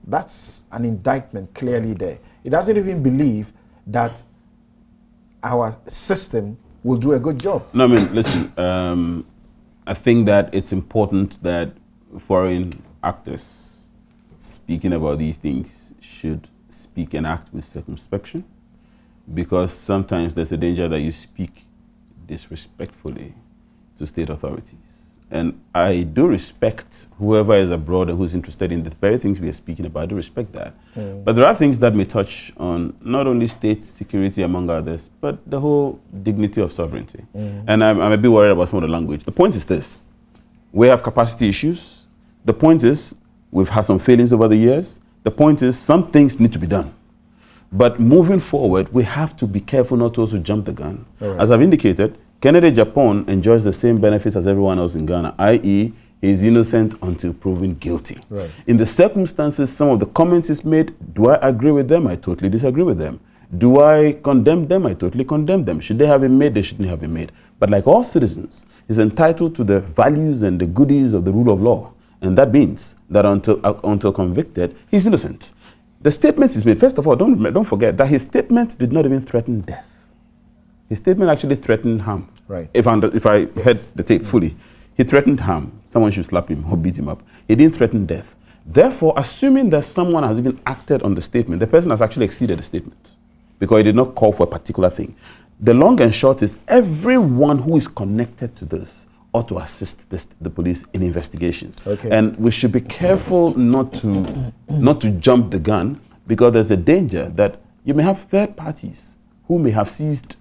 That's an indictment clearly there. It doesn't even believe that our system will do a good job. No, I mean, listen, I think that it's important that foreign actors speaking about these things should speak and act with circumspection, because sometimes there's a danger that you speak disrespectfully to state authorities. And I do respect whoever is abroad and who's interested in the very things we are speaking about. I do respect that. But there are things that may touch on not only state security, among others, but the whole dignity of sovereignty. And I'm a bit worried about some of the language. The point is this. We have capacity issues. The point is we've had some failings over the years. The point is some things need to be done. But moving forward, we have to be careful not to also jump the gun. As I've indicated, Agyepong enjoys the same benefits as everyone else in Ghana, i.e., he is innocent until proven guilty. In the circumstances, some of the comments he's made, do I agree with them? I totally disagree with them. Do I condemn them? I totally condemn them. Should they have been made? They shouldn't have been made. But like all citizens, he's entitled to the values and the goodies of the rule of law. And that means that until convicted, he's innocent. The statement he's made, first of all, don't forget that his statement did not even threaten death. His statement actually threatened harm. If I heard the tape fully, he threatened harm. someone should slap him or beat him up. He didn't threaten death. Therefore, assuming that someone has even acted on the statement, the person has actually exceeded the statement because he did not call for a particular thing. The long and short is everyone who is connected to this ought to assist the police in investigations. Okay. And we should be careful not to jump the gun, because there's a danger that you may have third parties who may have seized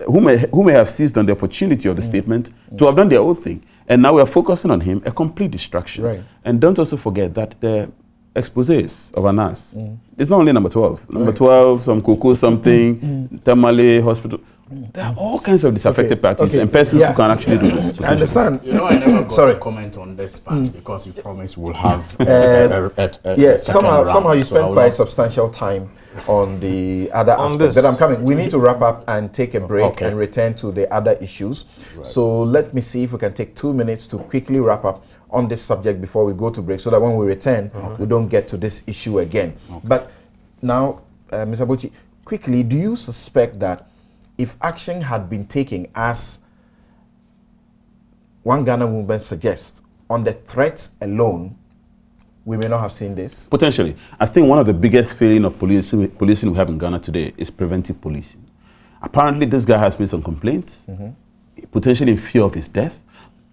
who may have seized on the opportunity of the statement to have done their own thing. And now we are focusing on him, a complete distraction. Right. And don't also forget that the exposés of Anas, it's not only number 12. Number 12, some Koko something, Tamale Hospital. There are all kinds of disaffected parties and persons who can actually do this. I understand. You know, I never got to comment on this part because you promised we'll have yes, somehow you so spent quite substantial time on the other aspects. But I'm coming. We need to wrap up and take a break and return to the other issues. Right. So let me see if we can take 2 minutes to quickly wrap up on this subject before we go to break, so that when we return, we don't get to this issue again. But now, Mr. Buchi, quickly, do you suspect that if action had been taken, as one Ghana movement suggests, on the threats alone, we may not have seen this? Potentially. I think one of the biggest failing of policing we have in Ghana today is preventive policing. Apparently, this guy has made some complaints, potentially in fear of his death.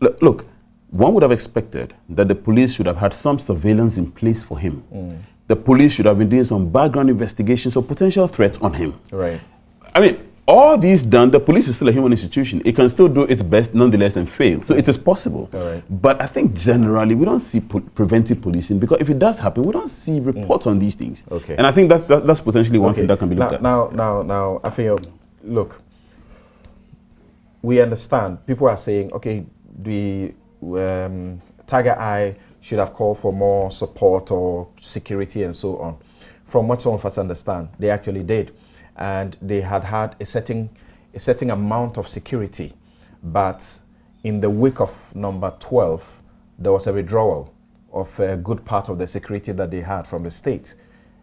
Look, one would have expected that the police should have had some surveillance in place for him. The police should have been doing some background investigations of potential threats on him. Right. I mean, all these done, the police is still a human institution. It can still do its best nonetheless and fail. So it is possible. Right. But I think generally we don't see preventive policing, because if it does happen, we don't see reports on these things. Okay. And I think that's potentially one thing that can be looked at. Now, I feel, look, we understand. People are saying, okay, the Tiger Eye should have called for more support or security and so on. From what some of us understand, they actually did. And they had a certain amount of security. But in the wake of number 12, there was a withdrawal of a good part of the security that they had from the state.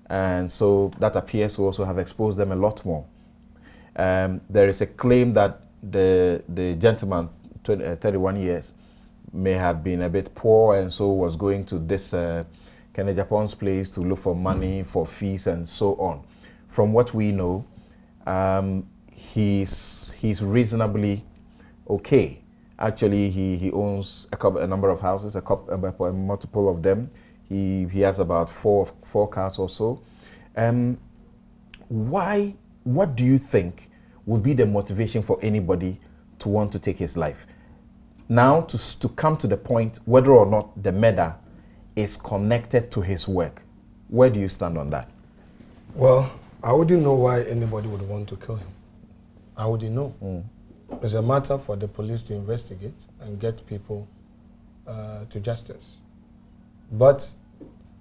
And so that appears to also have exposed them a lot more. There is a claim that the gentleman, 31 years, may have been a bit poor, and so was going to this Agyepong's place to look for money for fees and so on. From what we know, he's reasonably okay. Actually, he owns a number of houses, multiple of them. He has about four cars or so. What do you think would be the motivation for anybody to want to take his life? Now, to come to the point whether or not the murder is connected to his work. Where do you stand on that? Well, I wouldn't know why anybody would want to kill him. I wouldn't know. It's a matter for the police to investigate and get people to justice. But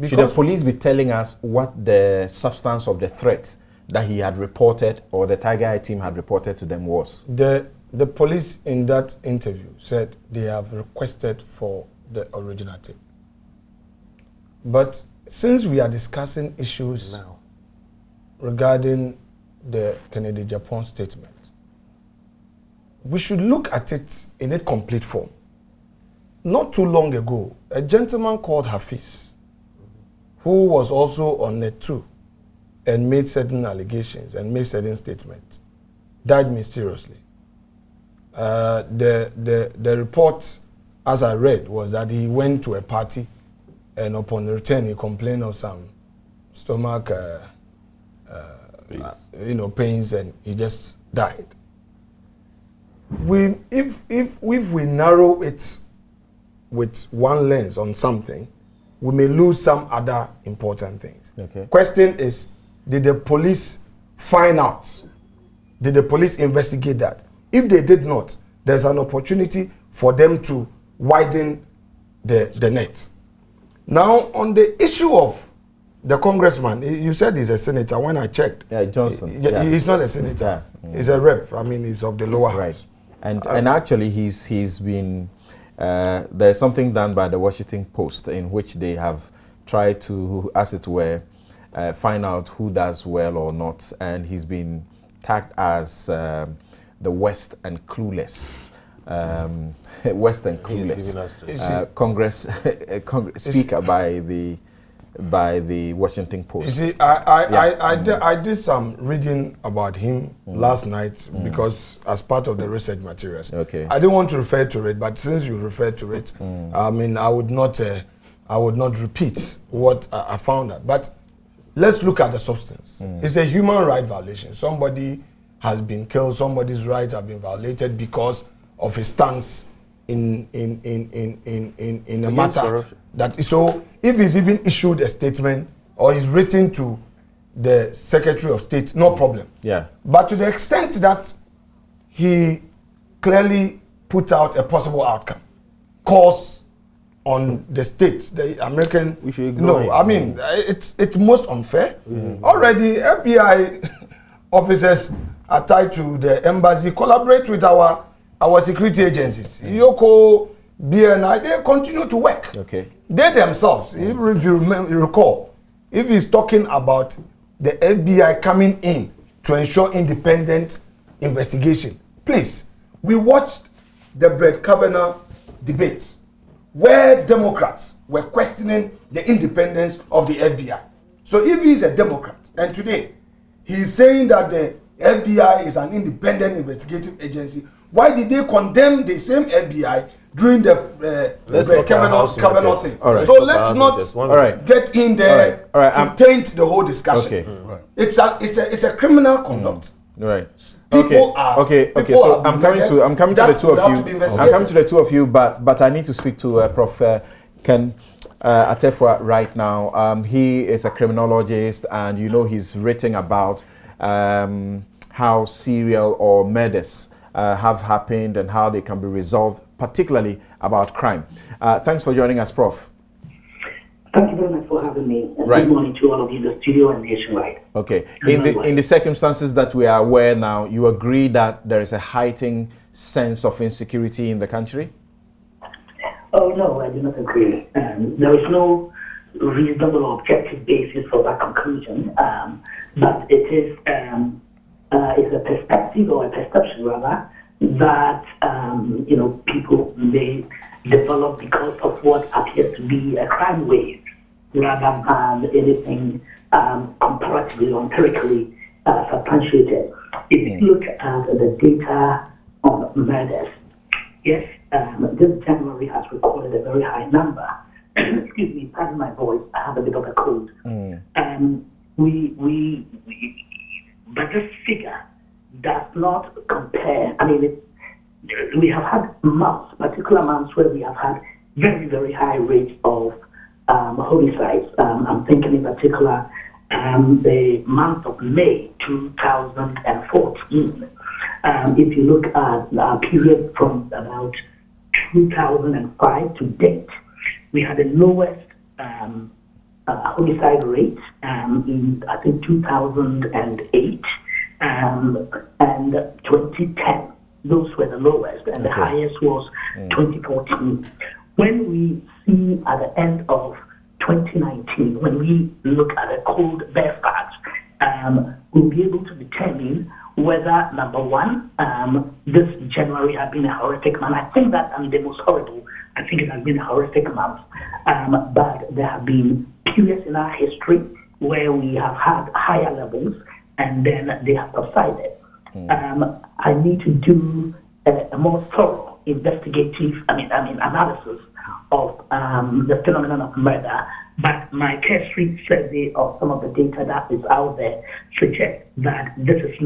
should the police be telling us what the substance of the threat that he had reported, or the Tiger Eye team had reported to them, was? The police in that interview said they have requested for the original tape. But since we are discussing issues now regarding the Agyepong statement, we should look at it in its complete form. Not too long ago, a gentleman called Hafiz, who was also on Net 2 and made certain allegations and made certain statements, died mysteriously. The report, as I read, was that he went to a party, and upon return he complained of some stomach pains, and he just died. If we narrow it with one lens on something, we may lose some other important things. Okay. Question is, did the police find out? Did the police investigate that? If they did not, there's an opportunity for them to widen the net. Now, on the issue of the congressman, you said he's a senator. When I checked, Johnson. He's not a senator. He's a rep. I mean, he's of the lower house. And actually, he's been. There's something done by the Washington Post in which they have tried to, as it were, find out who does well or not, and he's been tagged as the West and clueless. Western clueless Congress speaker by the Washington Post. You see, I did some reading about him last night because as part of the research materials. Okay. I didn't want to refer to it, but since you referred to it, I mean, I would not repeat what I found out. But let's look at the substance. It's a human right violation. Somebody has been killed. Somebody's rights have been violated because of his stance in a matter. Corruption. That so, if he's even issued a statement or he's written to the Secretary of State, no problem. Yeah. But to the extent that he clearly put out a possible outcome, calls on the states, the American. We should ignore it. I mean, it's most unfair. Already, FBI officers are tied to the embassy, collaborate with our security agencies. Yoko, BNI, they continue to work. Okay. They themselves, if you recall, if he's talking about the FBI coming in to ensure independent investigation, please, we watched the Brett Kavanaugh debates where Democrats were questioning the independence of the FBI. So if he's a Democrat and today he's saying that the FBI is an independent investigative agency, why did they condemn the same FBI during the Brett Kavanaugh thing? All right. So let's not get in there to taint the whole discussion. Okay. It's a criminal conduct. Right. People are okay. So I'm coming to the two of you. I'm coming to the two of you, but I need to speak to Prof. Ken Atefua right now. He is a criminologist, and you know he's written about how serial or murders have happened and how they can be resolved, particularly about crime. Thanks for joining us, Prof. Thank you very much for having me. Right. Good morning to all of you in the studio and nationwide. Okay. In the circumstances that we are aware now, you agree that there is a heightened sense of insecurity in the country? Oh, no, I do not agree. There is no reasonable or objective basis for that conclusion, but it is a perspective or a perception, rather, that people may develop because of what appears to be a crime wave, rather than anything comparatively or empirically substantiated. If you look at the data on murders, yes, this January has recorded a very high number. Excuse me, pardon my voice, I have a bit of a cold. But this figure does not compare. I mean, we have had months, particular months, where we have had very, very high rates of homicides. I'm thinking in particular the month of May 2014. If you look at a period from about 2005 to date, we had the lowest homicide rate in, I think, 2008 and 2010. Those were the lowest, and the highest was 2014. When we see at the end of 2019, when we look at the cold bare facts, we'll be able to determine whether, number one, this January has been a horrific month. I think that the most horrible. I think it has been a horrific month. But there have been periods in our history where we have had higher levels, and then they have subsided. I need to do a more thorough investigative, analysis of the phenomenon of murder. But my cursory survey of some of the data that is out there suggests that this is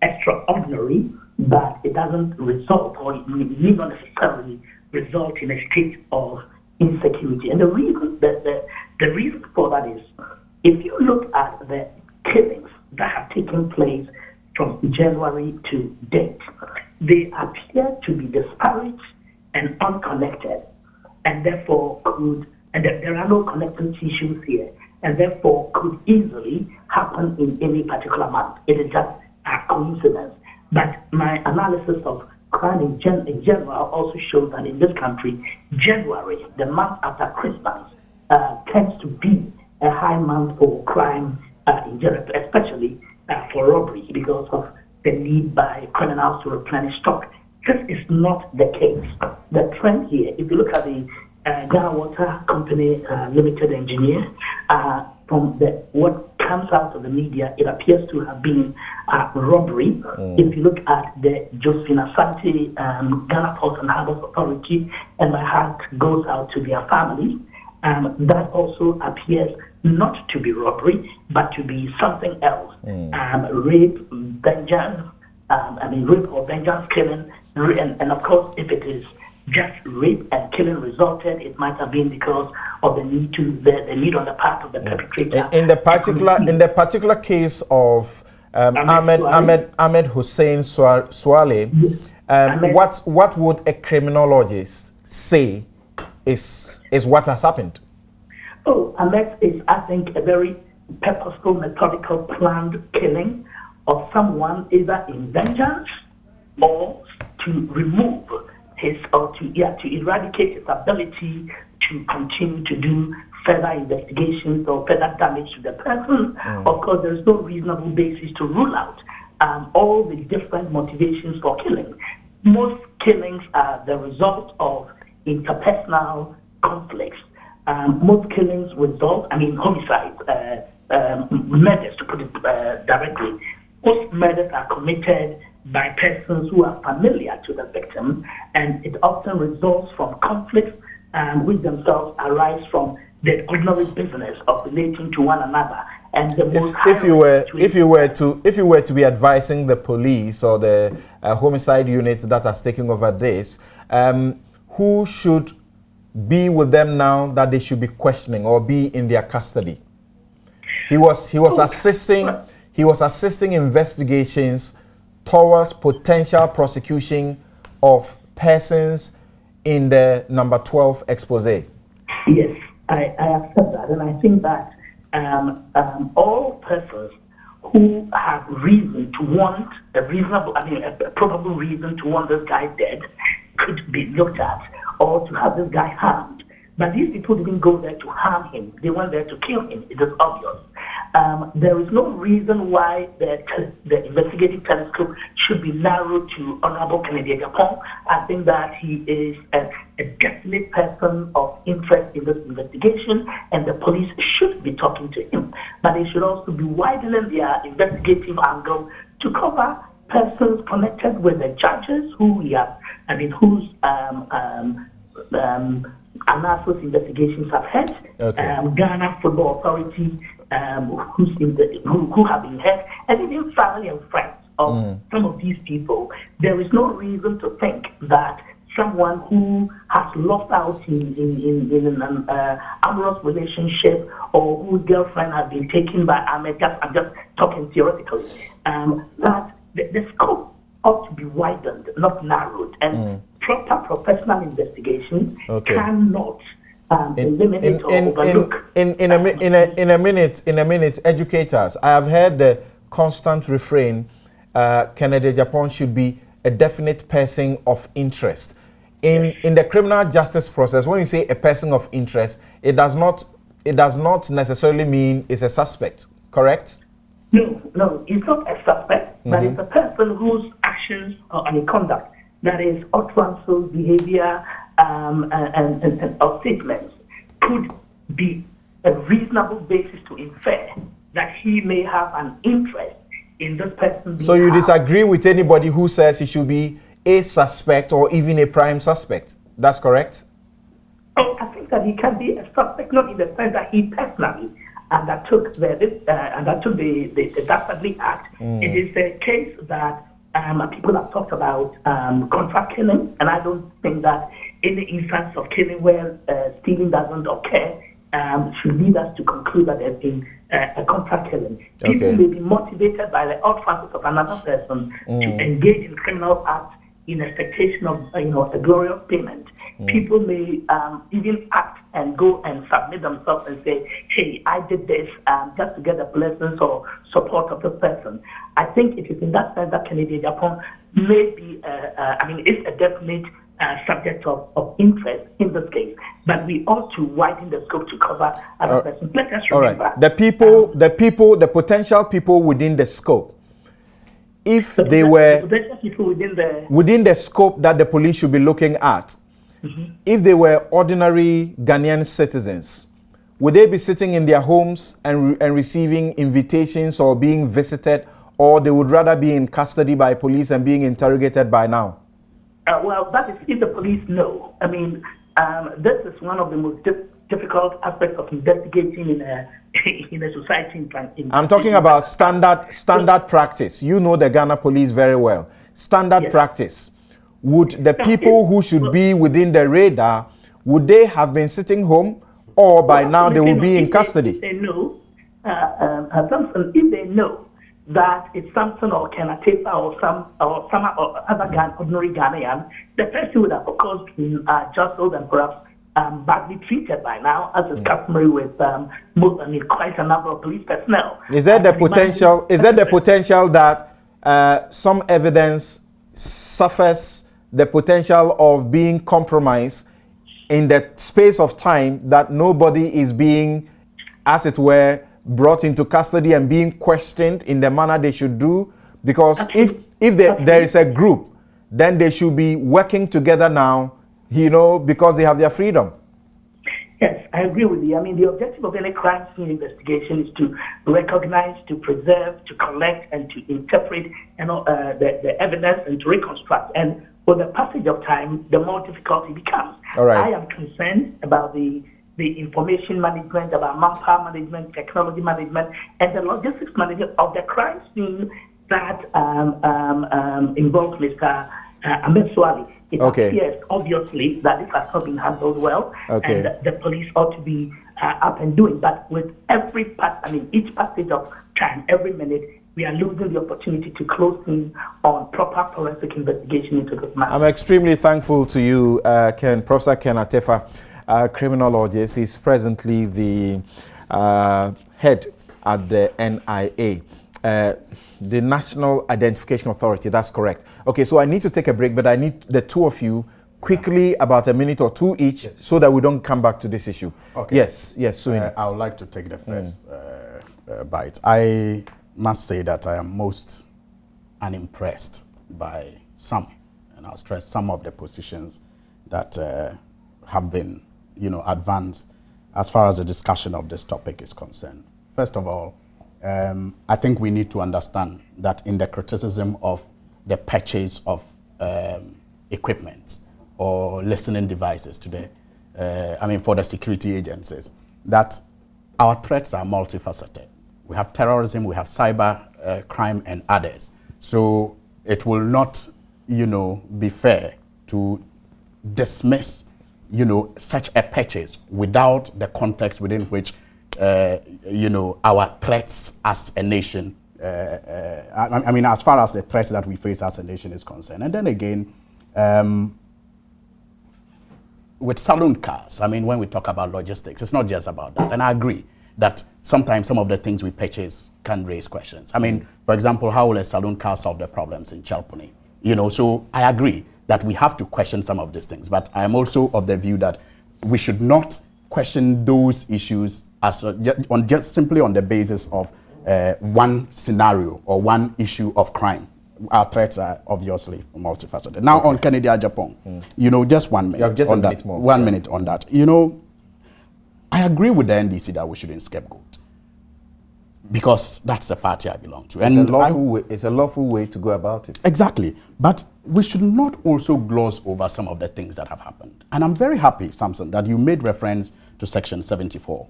extraordinary, but it doesn't result, or it need not necessarily result in a state of insecurity. And the reason for that is, if you look at the killings that have taken place from January to date, they appear to be disparate and unconnected, and therefore there are no connecting tissues here, and therefore could easily happen in any particular month. It is just a coincidence. But my analysis of crime in general also shows that in this country, January, the month after Christmas, tends to be a high month for crime in general, especially for robbery, because of the need by criminals to replenish stock. This is not the case. the trend here, if you look at the Ghana Water Company Limited engineer, from what comes out of the media, it appears to have been robbery. If you look at the Josephine Asante Ghana Ports and Harbours Authority, and my heart goes out to their family, that also appears not to be robbery, but to be something else. Rape, vengeance, rape or vengeance killing, and of course, if it is just rape and killing resulted, it might have been because of the need on the part of the perpetrator. In the particular case of Ahmed Hussein Swale, what would a criminologist say is what has happened? Oh, Ahmed is, I think, a very purposeful, methodical, planned killing of someone, either in vengeance or to remove his, or to eradicate his ability to continue to do further investigations or further damage to the person. Of course, there's no reasonable basis to rule out all the different motivations for killing. Most killings are the result of interpersonal conflicts. Most killings result, homicides, murders, to put it directly. Most murders are committed by persons who are familiar to the victim, and it often results from conflicts which themselves arise from the ordinary business of relating to one another. And the most if you were to be advising the police or the homicide unit that has taken over this, who should be with them now that they should be questioning or be in their custody? He was assisting investigations towards potential prosecution of persons in the number 12 expose. Yes, I accept that, and I think that all persons who have reason to want a probable reason to want this guy dead could be looked at, or to have this guy harmed. But these people didn't go there to harm him. They went there to kill him. It is obvious. There is no reason why the investigative telescope should be narrowed to Honorable Kennedy Agyepong. I think that he is a definite person of interest in this investigation, and the police should be talking to him. But they should also be widening their investigative angle to cover persons connected with the judges whose analysis investigations have had, Ghana Football Authority, who have been had, and even family and friends of some of these people. There is no reason to think that someone who has lost out in an amorous relationship, or whose girlfriend has been taken by Ahmed, I'm just talking theoretically, that the scope ought to be widened, not narrowed, and proper professional investigation cannot eliminate or overlook. In a minute, educators, I have heard the constant refrain, Kennedy Agyepong should be a definite person of interest. In the criminal justice process, when you say a person of interest, it does not necessarily mean it's a suspect, correct? No, it's not a suspect, but it's a person whose actions and conduct, that is, utterances, behavior, and statements, could be a reasonable basis to infer that he may have an interest in this person. So you disagree with anybody who says he should be a suspect or even a prime suspect? That's correct? Oh, I think that he can be a suspect, not in the sense that he personally undertook the Dastardly Act. It is a case that people have talked about contract killing, and I don't think that any instance of killing where stealing doesn't occur should lead us to conclude that there's been a contract killing. People may be motivated by the utterances of another person to engage in criminal acts in expectation of a glorious payment. People may even act and go and submit themselves and say, hey, I did this just to get the blessings or support of this person. I think it is in that sense that Kennedy Agyepong may be, is a definite subject of interest in this case. But we ought to widen the scope to cover other persons. Let us remember. All right. The potential people within the scope, if they were within the scope that the police should be looking at, if they were ordinary Ghanaian citizens, would they be sitting in their homes and receiving invitations or being visited, or they would rather be in custody by police and being interrogated by now? Well, that is if the police know. I mean, this is one of the most difficult aspects of investigating in a society. I'm talking about standard practice. You know the Ghana police very well. Standard practice. Would the people who should be within the radar, would they have been sitting home, or by now they will be in custody? If they know, if they know that it's Samson or Kenatepa or some other ordinary Ghanaian, the person would have, of course, been jostled and perhaps badly treated by now, as is customary with quite a number of police personnel. Is there the potential? Is there the potential that some evidence suffers the potential of being compromised in the space of time that nobody is being, as it were, brought into custody and being questioned in the manner they should do? Because if there is a group, then they should be working together now, because they have their freedom. Yes, I agree with you. I mean, the objective of any crime scene investigation is to recognize, to preserve, to collect, and to interpret the evidence and to reconstruct. And with the passage of time, the more difficult it becomes. All right. I am concerned about the information management, about manpower management, technology management, and the logistics management of the crime scene that involves Mr. Ahmed Swali. It appears, obviously, that this has not been handled well, and the police ought to be up and doing. But with each passage of time, every minute, we are losing the opportunity to close in on proper forensic investigation into this matter. I'm extremely thankful to you, Professor Ken Atefa, criminologist. He's presently the head at the NIA. The National Identification Authority, that's correct. Okay, so I need to take a break, but I need the two of you quickly, about a minute or two each, so that we don't come back to this issue. Okay. Yes, Suini. I would like to take the first bite. I must say that I am most unimpressed by some, and I'll stress some of the positions that have been, advanced as far as the discussion of this topic is concerned. First of all, I think we need to understand that in the criticism of the purchase of equipment or listening devices today, for the security agencies, that our threats are multifaceted. We have terrorism, we have cyber crime, and others. So it will not, be fair to dismiss, such a purchase without the context within which our threats as a nation, as far as the threats that we face as a nation is concerned. And then again, with saloon cars, when we talk about logistics, it's not just about that. And I agree that sometimes some of the things we purchase can raise questions. For example, how will a saloon car solve the problems in Chalpuni? So I agree that we have to question some of these things. But I am also of the view that we should not question those issues as just simply on the basis of one scenario or one issue of crime. Our threats are obviously multifaceted. Now on Kennedy Agyepong, just 1 minute. You have just on a minute more. 1 minute on that. I agree with the NDC that we shouldn't scapegoat, because that's the party I belong to. It's a lawful way to go about it. Exactly. But we should not also gloss over some of the things that have happened. And I'm very happy, Samson, that you made reference to Section 75,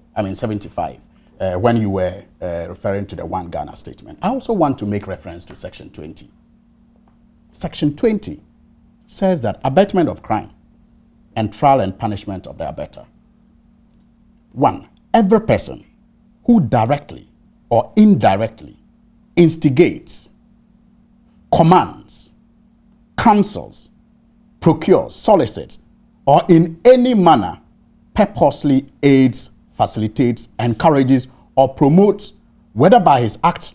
when you were referring to the One Ghana statement. I also want to make reference to Section 20. Section 20 says that abatement of crime and trial and punishment of the abater. 1. Every person who directly or indirectly instigates, commands, counsels, procures, solicits, or in any manner purposely aids, facilitates, encourages, or promotes, whether by his act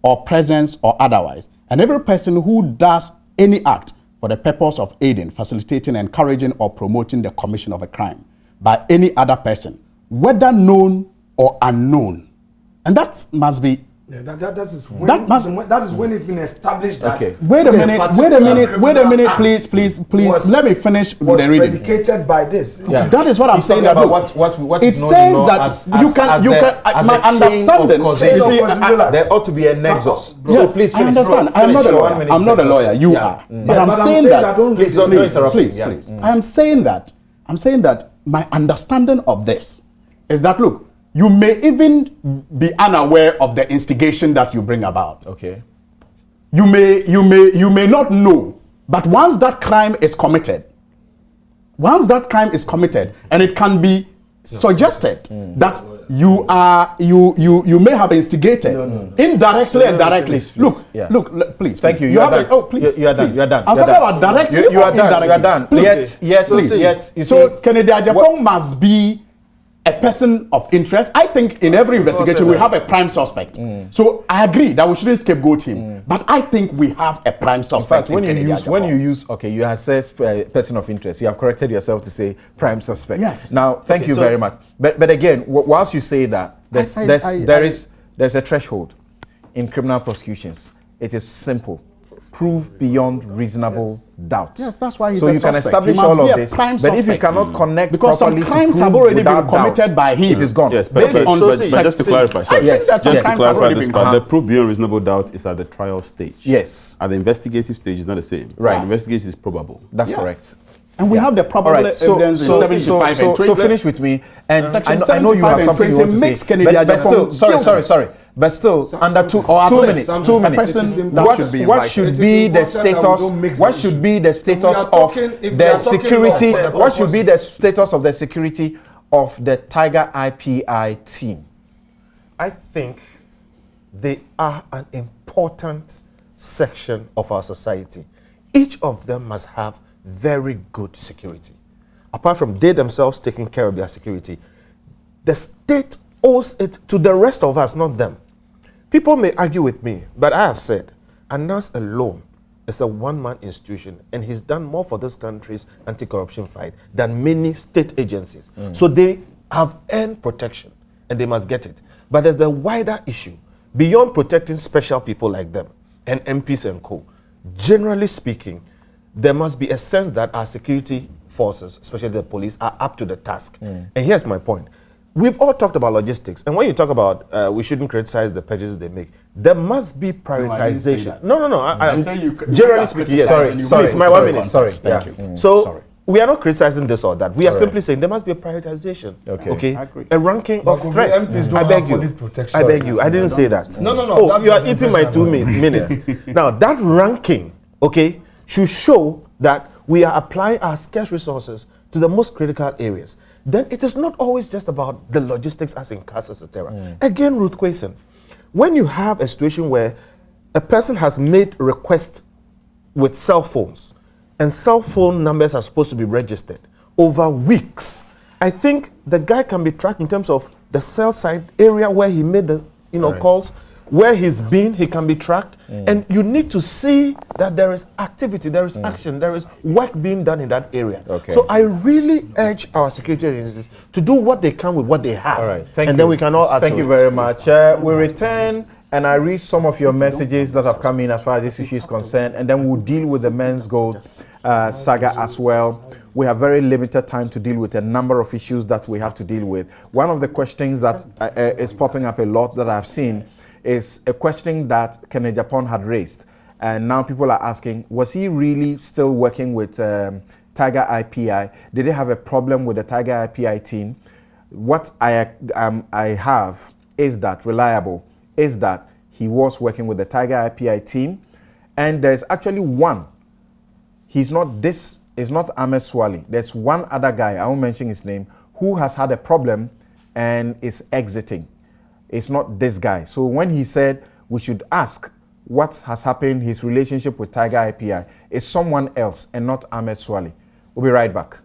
or presence or otherwise, and every person who does any act for the purpose of aiding, facilitating, encouraging, or promoting the commission of a crime by any other person, whether known or unknown. And that must be Yeah, that is when it's been established that. Okay. Wait a minute, please. Let me finish the reading. Predicated by this. Yeah. That is what I'm saying. About what it says that you can. My understanding. There ought to be a nexus. Yes, so please I understand. I'm not a lawyer. I'm not a lawyer. You are. But I'm saying that. Please don't interrupt. Please. I'm saying that my understanding of this is that, look, you may even be unaware of the instigation that you bring about. Okay. You may not know, but once that crime is committed, and it can be suggested that you may have instigated indirectly and directly. Please. Look, please. Thank you. You are done. Please. You are done. You are done. I'm talking about directly or indirectly. You are done. Please. Yes. Please. So Kennedy Agyepong must be a person of interest. I think in every investigation we have a prime suspect. So I agree that we shouldn't scapegoat him. But I think we have a prime suspect. In fact, when you use, you have said person of interest, you have corrected yourself to say prime suspect. Yes. Now, thank you very much. But again, whilst you say that, there's a threshold in criminal prosecutions. It is simple. Prove beyond reasonable doubt. Yes, that's why he's so a you suspect. can establish all of this, but if you cannot connect because some properly crimes to have prove already been without committed doubt, by him. it is gone. Yes, but just to clarify, this part, the proof beyond reasonable doubt is at the trial stage. Yes. At the investigative stage, it's not the same. Right. The investigation is probable. That's correct. And we have the probable evidence in 75 and 20. So finish with me. And I know you have something you want to say. But still, sorry. But still, under 2 minutes. What should be the status? What should be the status of the security? What should be the status of the security of the Tiger IPI team? I think they are an important section of our society. Each of them must have very good security. Apart from they themselves taking care of their security, the state owes it to the rest of us, not them. People may argue with me, but I have said, ANAS alone is a one-man institution, and he's done more for this country's anti-corruption fight than many state agencies. So they have earned protection, and they must get it. But there's the wider issue. Beyond protecting special people like them, and MPs and co., generally speaking, there must be a sense that our security forces, especially the police, are up to the task. And here's my point. We've all talked about logistics, and when you talk about we shouldn't criticize the purchases they make, there must be prioritization. No. I'm generally speaking, yes. Sorry, my 1 minute. Sorry. Thank you. So we are not criticizing this or that. We are simply saying there must be a prioritization. Okay. A ranking of threats. I beg you. I didn't say that. No. Oh, you are eating my 2 minutes. Now that ranking, should show that we are applying our scarce resources to the most critical areas. Then it is not always just about the logistics as in cars, etc. Again, Ruth Quason, when you have a situation where a person has made requests with cell phones, and cell phone numbers are supposed to be registered over weeks, I think the guy can be tracked in terms of the cell site area where he made the calls, where he's been, he can be tracked. And you need to see that there is activity, there is action, there is work being done in that area. So I really urge our security agencies to do what they can with what they have. All right, thank you. Then we can all add Thank to you it. very much. We return and I read some of your messages that have come in as far as this issue is concerned, and then we'll deal with the men's gold saga as well. We have very limited time to deal with a number of issues that we have to deal with. One of the questions that is popping up a lot that I've seen is a question that Kennedy Agyepong had raised. And now people are asking, was he really still working with Tiger IPI? Did he have a problem with the Tiger IPI team? What I have is that reliable, is that he was working with the Tiger IPI team. And there's actually one. He's not Ahmed Swali. There's one other guy, I won't mention his name, who has had a problem and is exiting. It's not this guy. So when he said we should ask what has happened, his relationship with Tiger IPI, is someone else and not Ahmed Swali. We'll be right back.